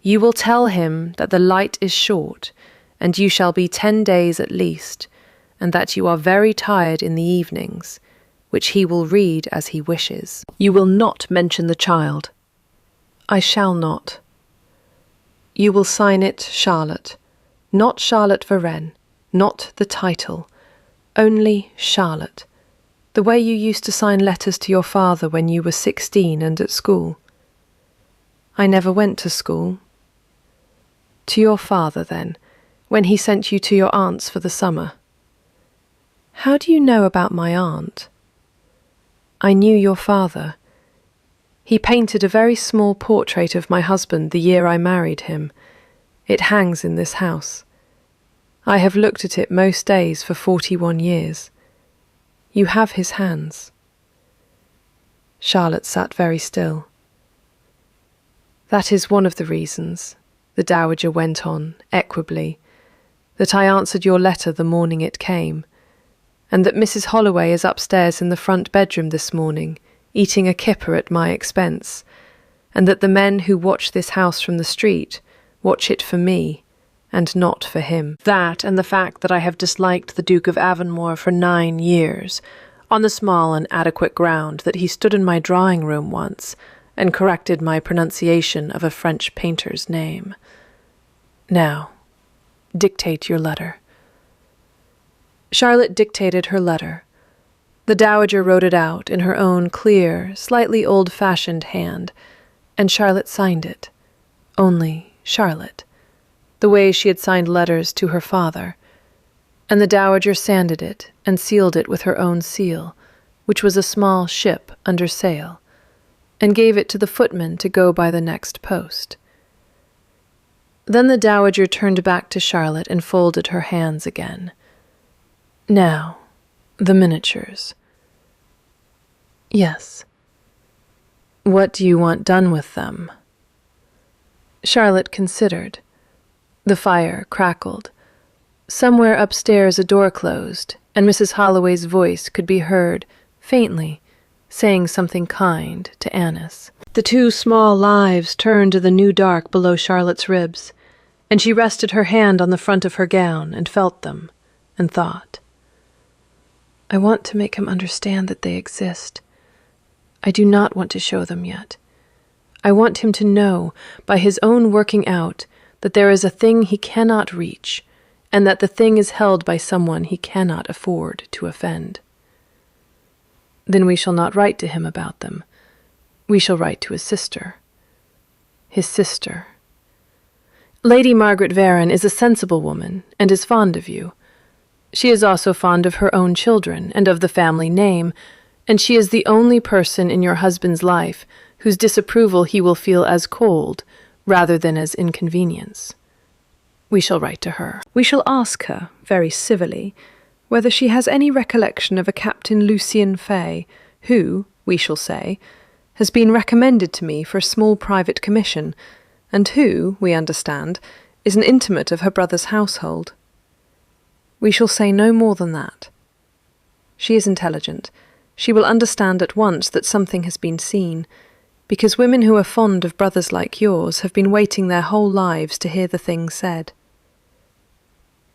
You will tell him that the light is short, and you shall be 10 days at least, and that you are very tired in the evenings, which he will read as he wishes. You will not mention the child. I shall not. You will sign it Charlotte. Not Charlotte Varenne, not the title, only Charlotte, the way you used to sign letters to your father when you were 16 and at school. I never went to school. To your father, then, when he sent you to your aunt's for the summer. How do you know about my aunt? I knew your father. He painted a very small portrait of my husband the year I married him. It hangs in this house. I have looked at it most days for 41 years. You have his hands. Charlotte sat very still. That is one of the reasons, the Dowager went on, equably, "that I answered your letter the morning it came, and that Mrs. Holloway is upstairs in the front bedroom this morning, eating a kipper at my expense, and that the men who watch this house from the street watch it for me, and not for him. That, and the fact that I have disliked the Duke of Avonmore for 9 years, on the small and adequate ground that he stood in my drawing-room once and corrected my pronunciation of a French painter's name. Now, dictate your letter." Charlotte dictated her letter. The Dowager wrote it out in her own clear, slightly old-fashioned hand, and Charlotte signed it. Only Charlotte, the way she had signed letters to her father, and the Dowager sanded it and sealed it with her own seal, which was a small ship under sail, and gave it to the footman to go by the next post. Then the Dowager turned back to Charlotte and folded her hands again. "Now, the miniatures." "Yes." "What do you want done with them?" Charlotte considered. The fire crackled. Somewhere upstairs a door closed, and Mrs. Holloway's voice could be heard, faintly, saying something kind to Annis. The 2 small lives turned to the new dark below Charlotte's ribs, and she rested her hand on the front of her gown and felt them, and thought, "I want to make him understand that they exist. I do not want to show them yet. I want him to know, by his own working out, that there is a thing he cannot reach, and that the thing is held by someone he cannot afford to offend. Then we shall not write to him about them. We shall write to his sister. His sister. Lady Margaret Varon is a sensible woman, and is fond of you. She is also fond of her own children, and of the family name, and she is the only person in your husband's life whose disapproval he will feel as cold, rather than as inconvenience. We shall write to her. We shall ask her, very civilly, whether she has any recollection of a Captain Lucien Fay, who, we shall say, has been recommended to me for a small private commission, and who, we understand, is an intimate of her brother's household. We shall say no more than that. She is intelligent. She will understand at once that something has been seen, because women who are fond of brothers like yours have been waiting their whole lives to hear the thing said.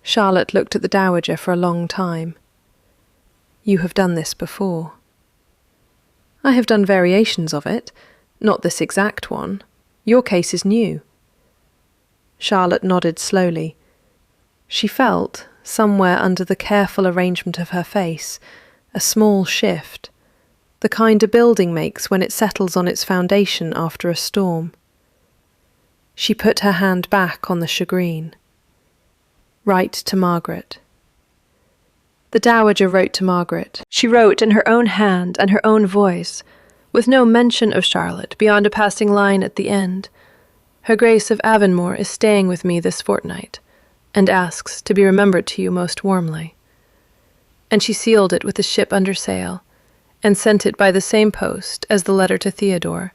Charlotte looked at the Dowager for a long time. "You have done this before." "I have done variations of it, not this exact one. Your case is new." Charlotte nodded slowly. She felt, somewhere under the careful arrangement of her face, a small shift, the kind a building makes when it settles on its foundation after a storm. She put her hand back on the shagreen. "Write to Margaret." The Dowager wrote to Margaret. She wrote in her own hand and her own voice, with no mention of Charlotte beyond a passing line at the end. "Her Grace of Avonmore is staying with me this fortnight, and asks to be remembered to you most warmly." And she sealed it with the ship under sail, and sent it by the same post as the letter to Theodore,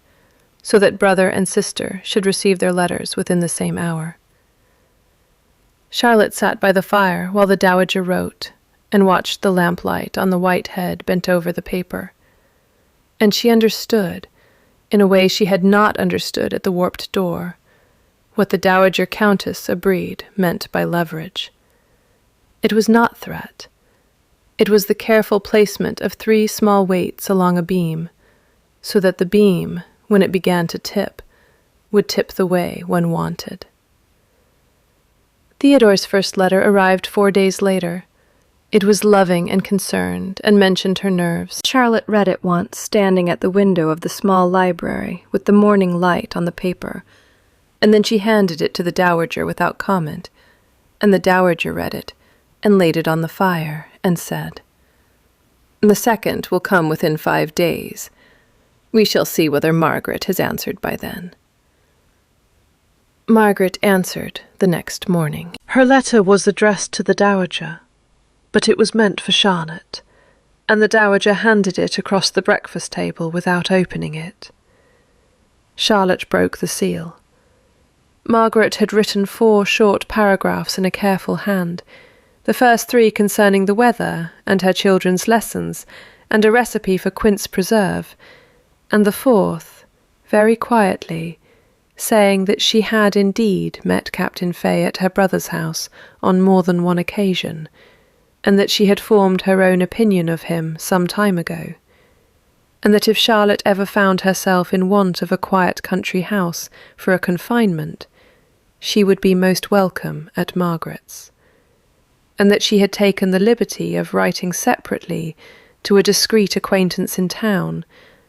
so that brother and sister should receive their letters within the same hour. Charlotte sat by the fire while the Dowager wrote, and watched the lamplight on the white head bent over the paper. And she understood, in a way she had not understood at the warped door, what the Dowager Countess Abreed meant by leverage. It was not threat. It was the careful placement of 3 small weights along a beam, so that the beam, when it began to tip, would tip the way when wanted. Theodore's first letter arrived 4 days later. It was loving and concerned, and mentioned her nerves. Charlotte read it once, standing at the window of the small library, with the morning light on the paper, and then she handed it to the Dowager without comment, and the Dowager read it, and laid it on the fire, and said, "The second will come within 5 days. We shall see whether Margaret has answered by then." Margaret answered the next morning. Her letter was addressed to the Dowager, but it was meant for Charlotte, and the Dowager handed it across the breakfast table without opening it. Charlotte broke the seal. Margaret had written 4 short paragraphs in a careful hand, the first 3 concerning the weather and her children's lessons, and a recipe for quince preserve, and the 4th, very quietly, saying that she had indeed met Captain Fay at her brother's house on more than one occasion, and that she had formed her own opinion of him some time ago, and that if Charlotte ever found herself in want of a quiet country house for a confinement, she would be most welcome at Margaret's, and that she had taken the liberty of writing separately to a discreet acquaintance in town,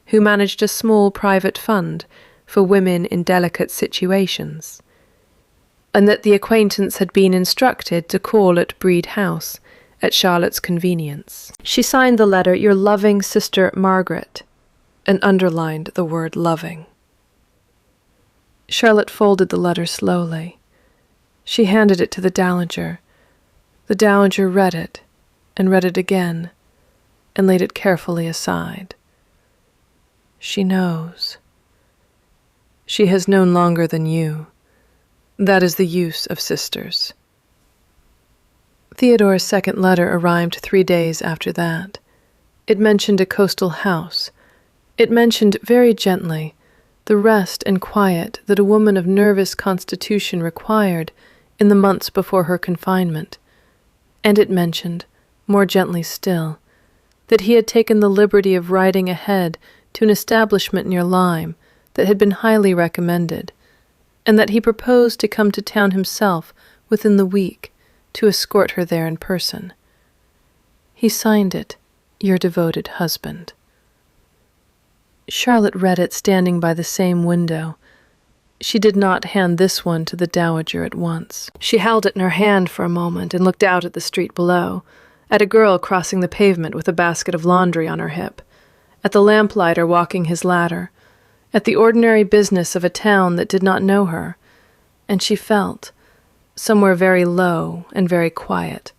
who managed a small private fund for women in delicate situations, and that the acquaintance had been instructed to call at Breed House at Charlotte's convenience. She signed the letter, "Your loving sister Margaret," and underlined the word loving. Charlotte folded the letter slowly. She handed it to the Dowager. The Dowager read it, and read it again, and laid it carefully aside. She knows. She has known longer than you. That is the use of sisters. Theodore's second letter arrived 3 days after that. It mentioned a coastal house. It mentioned very gently the rest and quiet that a woman of nervous constitution required in the months before her confinement. And it mentioned, more gently still, that he had taken the liberty of riding ahead to an establishment near Lyme that had been highly recommended, and that he proposed to come to town himself within the week to escort her there in person. He signed it, "Your devoted husband." Charlotte read it standing by the same window. She did not hand this one to the Dowager at once. She held it in her hand for a moment and looked out at the street below, at a girl crossing the pavement with a basket of laundry on her hip, at the lamplighter walking his ladder, at the ordinary business of a town that did not know her, and she felt, somewhere very low and very quiet,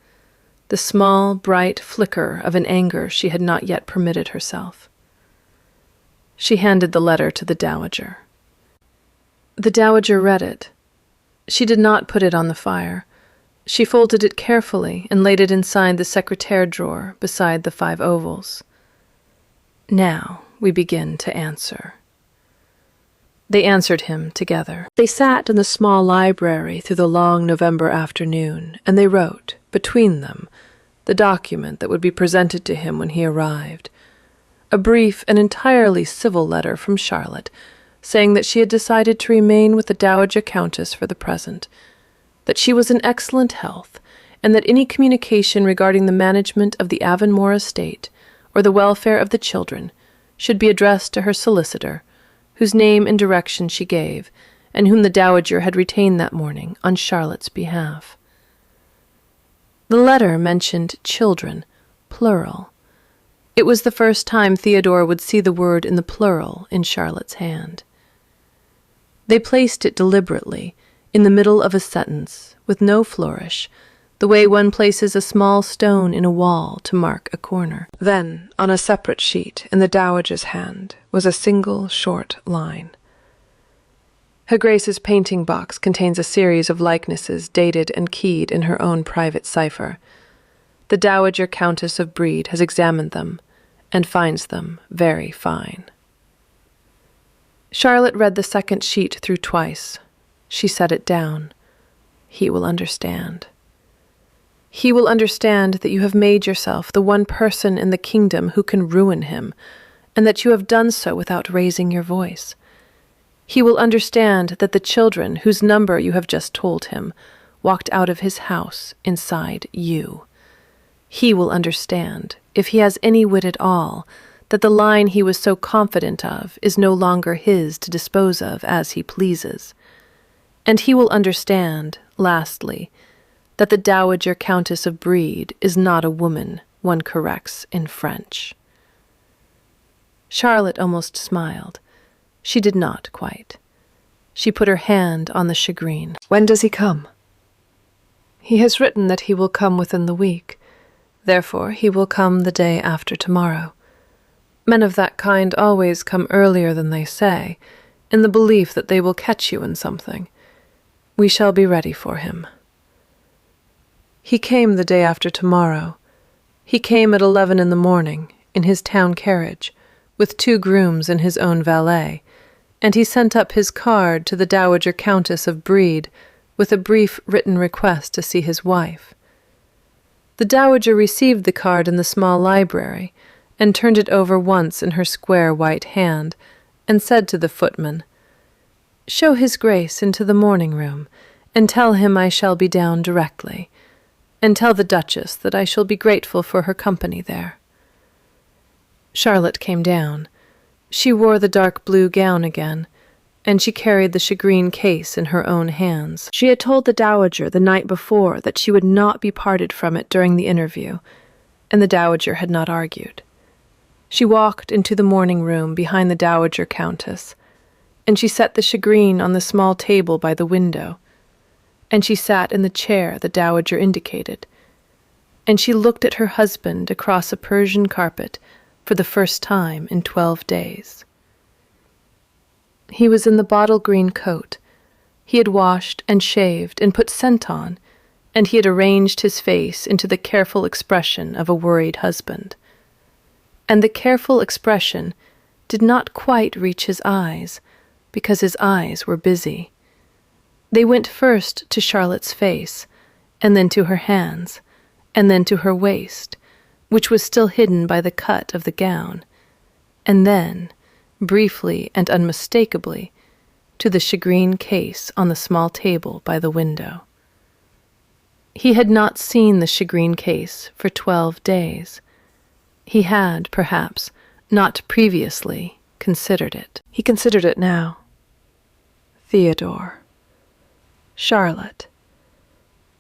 the small, bright flicker of an anger she had not yet permitted herself. She handed the letter to the Dowager. The Dowager read it. She did not put it on the fire. She folded it carefully and laid it inside the secretaire drawer beside the 5 ovals. "Now we begin to answer." They answered him together. They sat in the small library through the long November afternoon, and they wrote, between them, the document that would be presented to him when he arrived. A brief and entirely civil letter from Charlotte, saying that she had decided to remain with the Dowager Countess for the present, that she was in excellent health, and that any communication regarding the management of the Avonmore estate or the welfare of the children should be addressed to her solicitor, whose name and direction she gave, and whom the Dowager had retained that morning on Charlotte's behalf. The letter mentioned children, plural. It was the first time Theodore would see the word in the plural in Charlotte's hand. They placed it deliberately, in the middle of a sentence, with no flourish, the way one places a small stone in a wall to mark a corner. Then, on a separate sheet, in the Dowager's hand, was a single short line. Her Grace's painting box contains a series of likenesses dated and keyed in her own private cipher. The Dowager Countess of Breed has examined them, and finds them very fine. Charlotte read the second sheet through twice. She set it down. He will understand. He will understand that you have made yourself the one person in the kingdom who can ruin him, and that you have done so without raising your voice. He will understand that the children, whose number you have just told him, walked out of his house inside you. He will understand, if he has any wit at all, that the line he was so confident of is no longer his to dispose of as he pleases. And he will understand, lastly, that the Dowager Countess of Breed is not a woman one corrects in French. Charlotte almost smiled. She did not quite. She put her hand on the shagreen. "When does he come?" "He has written that he will come within the week. Therefore, he will come the day after tomorrow. Men of that kind always come earlier than they say, in the belief that they will catch you in something. We shall be ready for him. He came the day after tomorrow. He came at 11 in the morning, in his town carriage, with 2 grooms and his own valet, and he sent up his card to the Dowager Countess of Brede with a brief written request to see his wife. The Dowager received the card in the small library and turned it over once in her square white hand and said to the footman, "Show his Grace into the morning-room and tell him I shall be down directly, and tell the Duchess that I shall be grateful for her company there." Charlotte came down. She wore the dark blue gown again, and she carried the shagreen case in her own hands. She had told the Dowager the night before that she would not be parted from it during the interview, and the Dowager had not argued. She walked into the morning-room behind the Dowager Countess, and she set the shagreen on the small table by the window, and she sat in the chair the Dowager indicated, and she looked at her husband across a Persian carpet for the first time in 12 days. He was in the bottle-green coat. He had washed and shaved and put scent on, and he had arranged his face into the careful expression of a worried husband. And the careful expression did not quite reach his eyes, because his eyes were busy. They went first to Charlotte's face, and then to her hands, and then to her waist, which was still hidden by the cut of the gown, and then, briefly and unmistakably, to the shagreen case on the small table by the window. He had not seen the shagreen case for 12 days. He had, perhaps, not previously considered it. He considered it now. Theodore. Charlotte.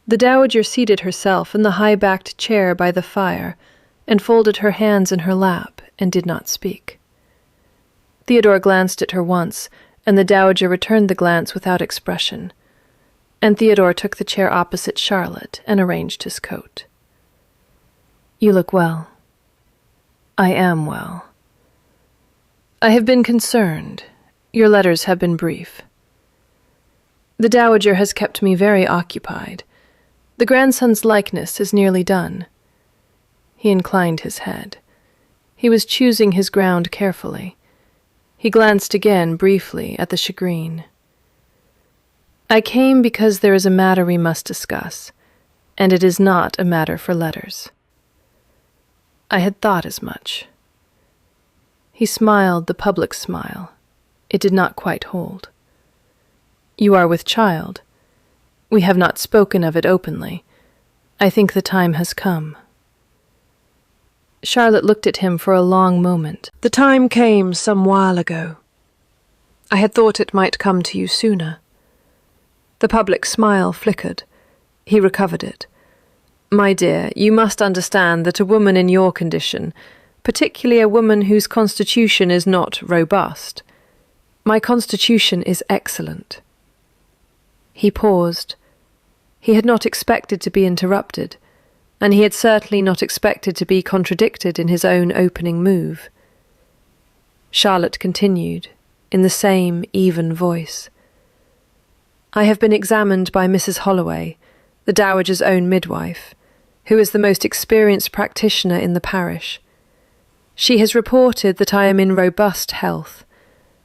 The Dowager seated herself in the high-backed chair by the fire and folded her hands in her lap and did not speak. Theodore glanced at her once, and the Dowager returned the glance without expression, and Theodore took the chair opposite Charlotte and arranged his coat. "You look well." "I am well." "I have been concerned. Your letters have been brief." "The Dowager has kept me very occupied. The grandson's likeness is nearly done." He inclined his head. He was choosing his ground carefully. He glanced again briefly at the shagreen. "I came because there is a matter we must discuss, and it is not a matter for letters." "I had thought as much." He smiled the public smile. It did not quite hold. "You are with child. We have not spoken of it openly. I think the time has come." Charlotte looked at him for a long moment. "The time came some while ago. I had thought it might come to you sooner." The public smile flickered. He recovered it. "My dear, you must understand that a woman in your condition, particularly a woman whose constitution is not robust—" "My constitution is excellent." He paused. He had not expected to be interrupted, and he had certainly not expected to be contradicted in his own opening move. Charlotte continued, in the same even voice. "I have been examined by Mrs. Holloway, the Dowager's own midwife, who is the most experienced practitioner in the parish. She has reported that I am in robust health,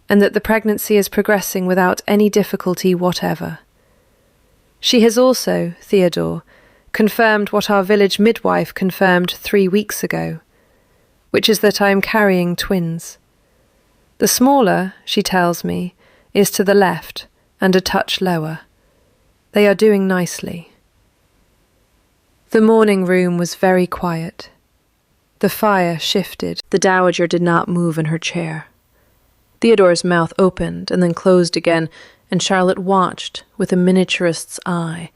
and that the pregnancy is progressing without any difficulty whatever. She has also, Theodore, confirmed what our village midwife confirmed 3 weeks ago, which is that I am carrying twins. The smaller, she tells me, is to the left and a touch lower. They are doing nicely." The morning room was very quiet. The fire shifted. The Dowager did not move in her chair. Theodore's mouth opened and then closed again, and Charlotte watched, with a miniaturist's eye,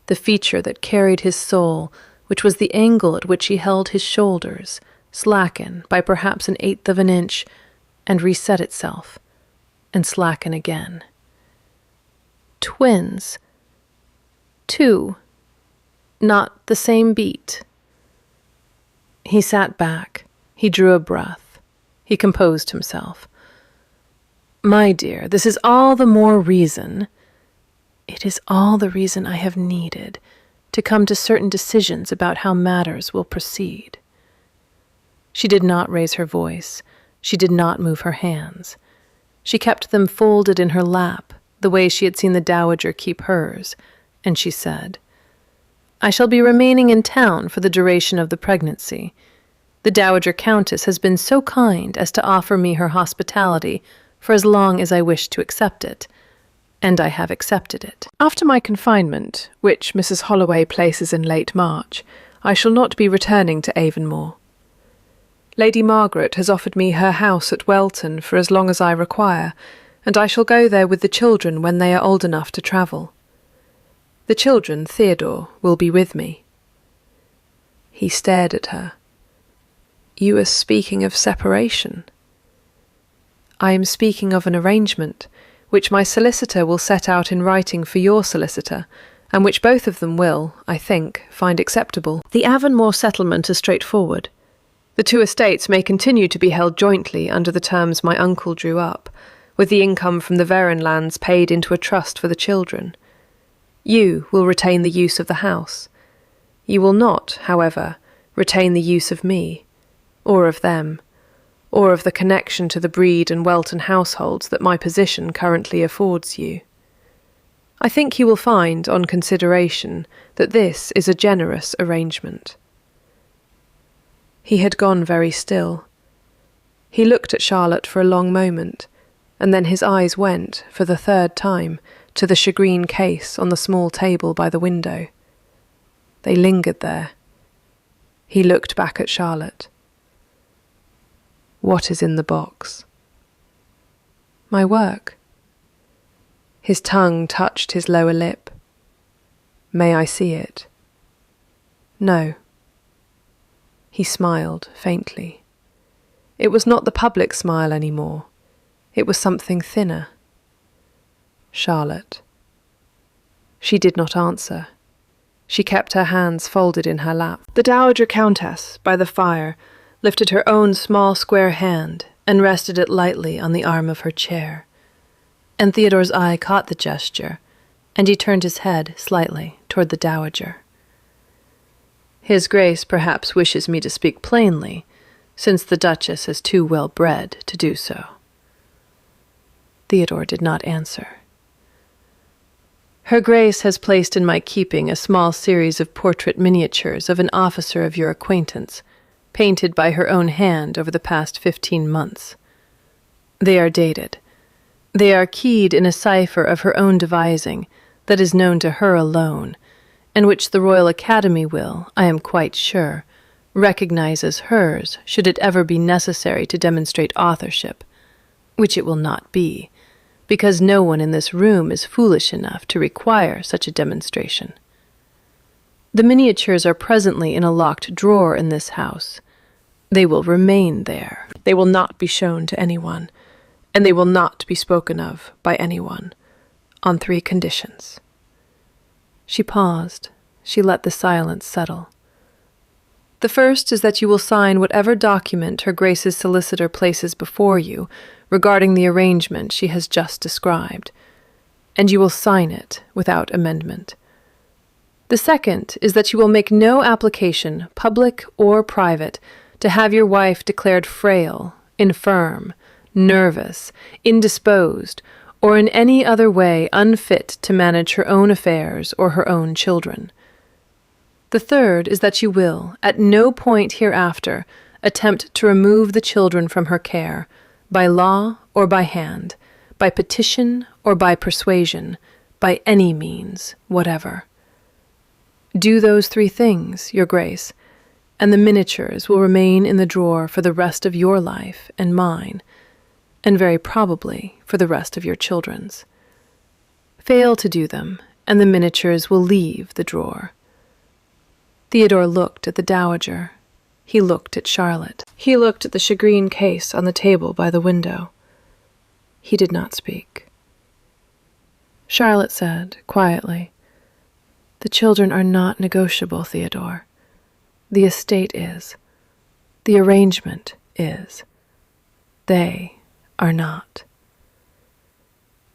the feature that carried his soul, which was the angle at which he held his shoulders, slacken by perhaps 1/8 of an inch, and reset itself, and slacken again. Twins. 2. Not the same beat. He sat back. He drew a breath. He composed himself. "My dear, this is all the more reason—" It is all the reason I have needed to come to certain decisions about how matters will proceed. She did not raise her voice. She did not move her hands. She kept them folded in her lap, the way she had seen the dowager keep hers, and she said, I shall be remaining in town for the duration of the pregnancy. The Dowager Countess has been so kind as to offer me her hospitality for as long as I wish to accept it, and I have accepted it. After my confinement, which Mrs. Holloway places in late March, I shall not be returning to Avonmore. Lady Margaret has offered me her house at Welton for as long as I require, and I shall go there with the children when they are old enough to travel. The children, Theodore, will be with me. He stared at her. You are speaking of separation. I am speaking of an arrangement, which my solicitor will set out in writing for your solicitor, and which both of them will, I think, find acceptable. The Avonmore settlement is straightforward. The two estates may continue to be held jointly under the terms my uncle drew up, with the income from the Verron lands paid into a trust for the children. You will retain the use of the house. You will not, however, retain the use of me, or of them, or of the connection to the Breed and Welton households that my position currently affords you. I think you will find, on consideration, that this is a generous arrangement. He had gone very still. He looked at Charlotte for a long moment, and then his eyes went, for the third time, to the shagreen case on the small table by the window. They lingered there. He looked back at Charlotte. What is in the box? My work. His tongue touched his lower lip. May I see it? No. He smiled faintly. It was not the public smile any more. It was something thinner. Charlotte. She did not answer. She kept her hands folded in her lap. The Dowager Countess, by the fire, lifted her own small square hand and rested it lightly on the arm of her chair. And Theodore's eye caught the gesture, and he turned his head slightly toward the Dowager. His Grace perhaps wishes me to speak plainly, since the Duchess is too well bred to do so. Theodore did not answer. Her Grace has placed in my keeping a small series of portrait miniatures of an officer of your acquaintance, painted by her own hand over the past 15 months. They are dated. They are keyed in a cipher of her own devising that is known to her alone, and which the Royal Academy will, I am quite sure, recognize as hers should it ever be necessary to demonstrate authorship, which it will not be, because no one in this room is foolish enough to require such a demonstration. The miniatures are presently in a locked drawer in this house. They will remain there. They will not be shown to anyone, and they will not be spoken of by anyone, on 3 conditions. She paused. She let the silence settle. The first is that you will sign whatever document Her Grace's solicitor places before you regarding the arrangement she has just described, and you will sign it without amendment. The second is that you will make no application, public or private, to have your wife declared frail, infirm, nervous, indisposed, or in any other way unfit to manage her own affairs or her own children. The third is that you will, at no point hereafter, attempt to remove the children from her care, by law or by hand, by petition or by persuasion, by any means whatever. Do those 3 things, Your Grace, and the miniatures will remain in the drawer for the rest of your life and mine, and very probably for the rest of your children's. Fail to do them, and the miniatures will leave the drawer. Theodore looked at the Dowager. He looked at Charlotte. He looked at the shagreen case on the table by the window. He did not speak. Charlotte said, quietly, "The children are not negotiable, Theodore. The estate is. The arrangement is. They are not."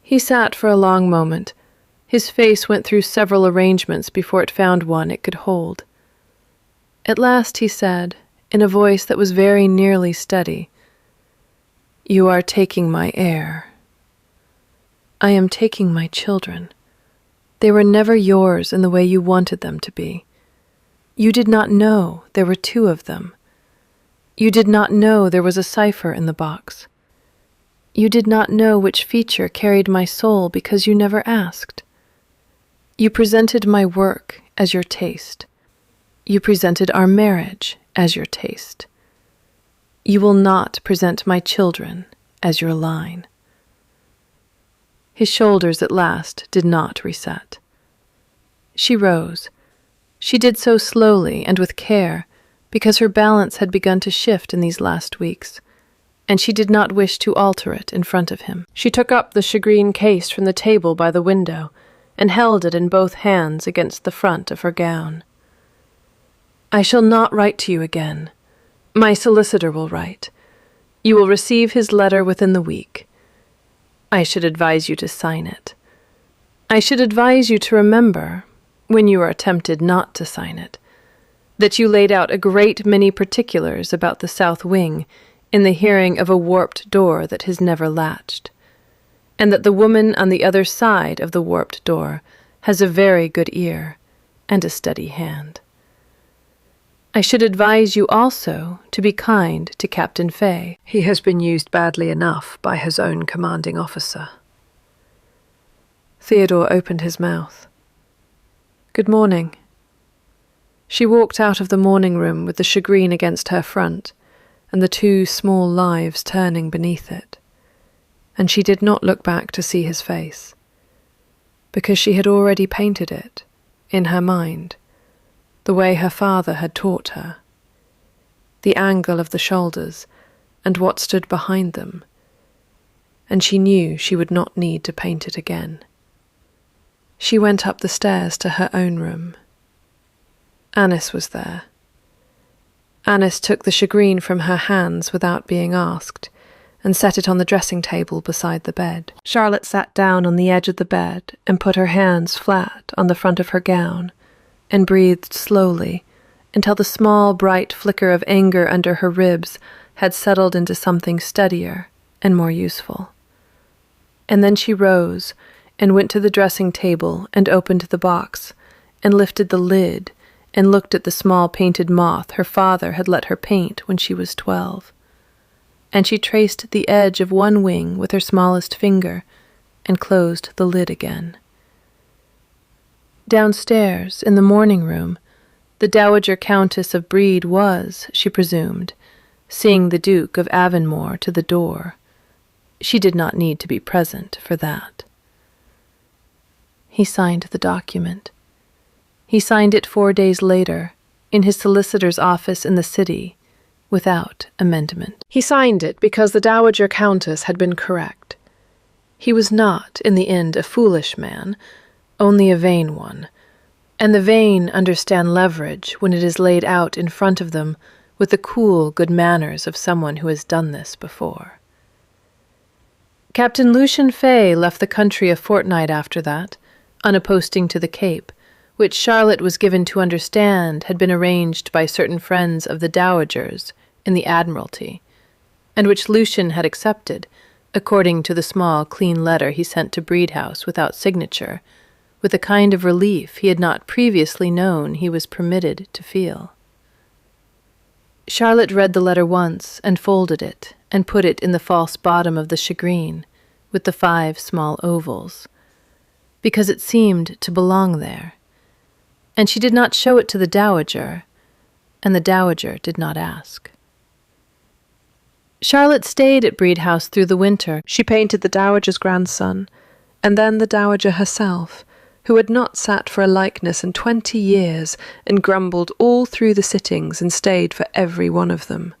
He sat for a long moment, His face went through several arrangements before it found one it could hold. At last he said, in a voice that was very nearly steady, "You are taking my heir." "I am taking my children. They were never yours in the way you wanted them to be. You did not know there were two of them. You did not know there was a cipher in the box. You did not know which feature carried my soul because you never asked. You presented my work as your taste. You presented our marriage as your taste. You will not present my children as your line." His shoulders at last did not reset. She rose. She did so slowly and with care, because her balance had begun to shift in these last weeks, and she did not wish to alter it in front of him. She took up the shagreen case from the table by the window and held it in both hands against the front of her gown. "I shall not write to you again. My solicitor will write. You will receive his letter within the week. I should advise you to sign it. I should advise you to remember, when you are tempted not to sign it, that you laid out a great many particulars about the south wing in the hearing of a warped door that has never latched, and that the woman on the other side of the warped door has a very good ear and a steady hand. I should advise you also to be kind to Captain Fay. He has been used badly enough by his own commanding officer." Theodore opened his mouth. "Good morning." She walked out of the morning room with the shagreen against her front and the two small lives turning beneath it, and she did not look back to see his face, because she had already painted it, in her mind, the way her father had taught her, the angle of the shoulders and what stood behind them, and she knew she would not need to paint it again. She went up the stairs to her own room. Annis was there. Annis took the shagreen from her hands without being asked, and set it on the dressing table beside the bed. Charlotte sat down on the edge of the bed and put her hands flat on the front of her gown, and breathed slowly until the small bright flicker of anger under her ribs had settled into something steadier and more useful. And then she rose and went to the dressing table and opened the box and lifted the lid and looked at the small painted moth her father had let her paint when she was 12. And she traced the edge of one wing with her smallest finger and closed the lid again. Downstairs, in the morning room, the Dowager Countess of Brede was, she presumed, seeing the Duke of Avonmore to the door. She did not need to be present for that. He signed the document. He signed it 4 days later, in his solicitor's office in the city, without amendment. He signed it because the Dowager Countess had been correct. He was not, in the end, a foolish man, only a vain one, and the vain understand leverage when it is laid out in front of them with the cool good manners of someone who has done this before. Captain Lucian Fay left the country a fortnight after that, on a posting to the Cape, which Charlotte was given to understand had been arranged by certain friends of the Dowagers in the Admiralty, and which Lucian had accepted, according to the small, clean letter he sent to Brede House without signature, with a kind of relief he had not previously known he was permitted to feel. Charlotte read the letter once and folded it and put it in the false bottom of the shagreen with the 5 small ovals, because it seemed to belong there, and she did not show it to the Dowager, and the Dowager did not ask. Charlotte stayed at Brede House through the winter. She painted the Dowager's grandson, and then the Dowager herself, who had not sat for a likeness in 20 years and grumbled all through the sittings and stayed for every one of them.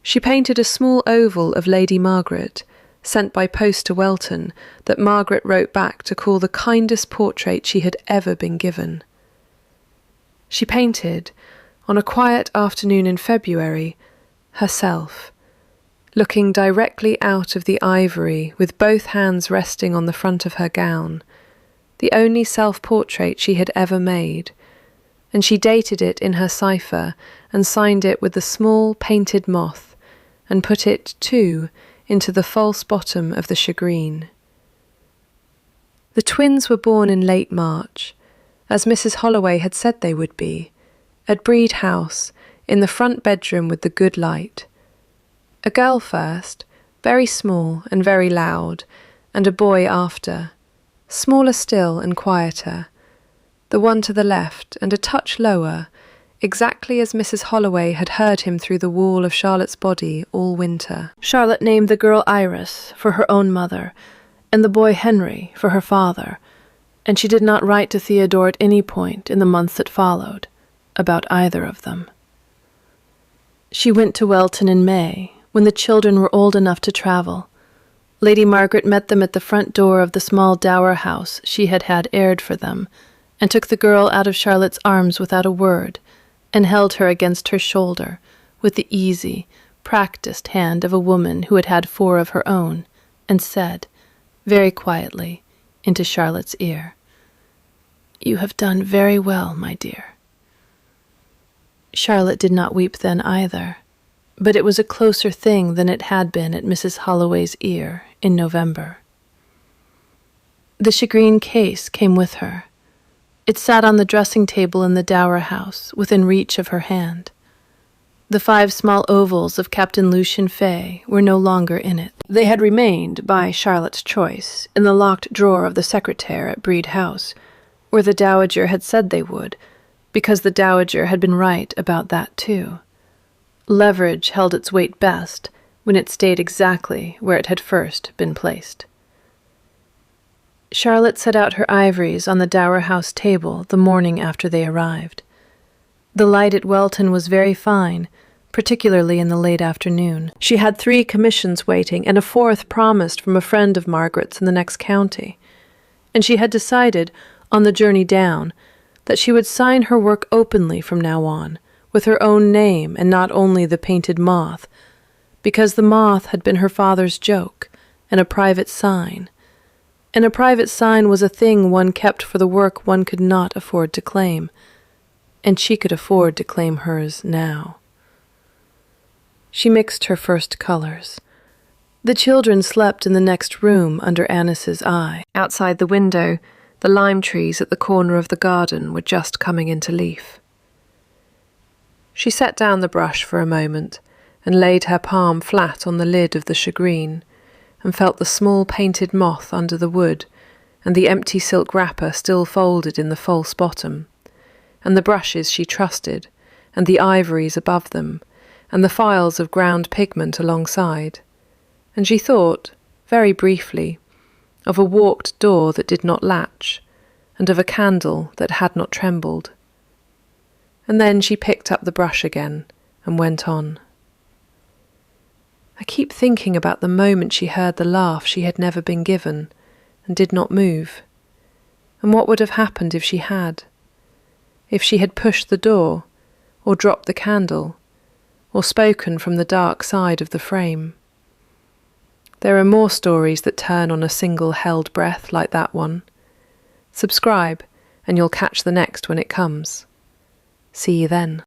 She painted a small oval of Lady Margaret, sent by post to Welton, that Margaret wrote back to call the kindest portrait she had ever been given. She painted, on a quiet afternoon in February, herself, looking directly out of the ivory with both hands resting on the front of her gown, the only self-portrait she had ever made, and she dated it in her cipher and signed it with the small painted moth and put it, too, into the false bottom of the shagreen. The twins were born in late March, as Mrs. Holloway had said they would be, at Breed House, in the front bedroom with the good light. A girl first, very small and very loud, and a boy after, smaller still and quieter, the one to the left and a touch lower, exactly as Mrs. Holloway had heard him through the wall of Charlotte's body all winter. Charlotte named the girl Iris for her own mother, and the boy Henry for her father, and she did not write to Theodore at any point in the months that followed about either of them. She went to Welton in May, when the children were old enough to travel. Lady Margaret met them at the front door of the small dower house she had had aired for them, and took the girl out of Charlotte's arms without a word, and held her against her shoulder with the easy, practiced hand of a woman who had had 4 of her own, and said, very quietly, into Charlotte's ear, "You have done very well, my dear." Charlotte did not weep then either, but it was a closer thing than it had been at Mrs. Holloway's ear in November. The shagreen case came with her. It sat on the dressing table in the dower house, within reach of her hand. The 5 small ovals of Captain Lucien Fay were no longer in it. They had remained, by Charlotte's choice, in the locked drawer of the secretaire at Breed House, where the Dowager had said they would, because the Dowager had been right about that too. Leverage held its weight best when it stayed exactly where it had first been placed. Charlotte set out her ivories on the dower house table the morning after they arrived. The light at Welton was very fine, particularly in the late afternoon. She had 3 commissions waiting and a 4th promised from a friend of Margaret's in the next county, and she had decided, on the journey down, that she would sign her work openly from now on, with her own name and not only the painted moth, because the moth had been her father's joke and a private sign, and a private sign was a thing one kept for the work one could not afford to claim, and she could afford to claim hers now. She mixed her first colors. The children slept in the next room under Annis's eye. Outside the window, the lime trees at the corner of the garden were just coming into leaf. She set down the brush for a moment and laid her palm flat on the lid of the shagreen, and felt the small painted moth under the wood, and the empty silk wrapper still folded in the false bottom, and the brushes she trusted, and the ivories above them, and the phials of ground pigment alongside, and she thought, very briefly, of a walked door that did not latch, and of a candle that had not trembled. And then she picked up the brush again and went on. I keep thinking about the moment she heard the laugh she had never been given, and did not move, and what would have happened if she had pushed the door, or dropped the candle, or spoken from the dark side of the frame. There are more stories that turn on a single held breath like that one. Subscribe, and you'll catch the next when it comes. See you then.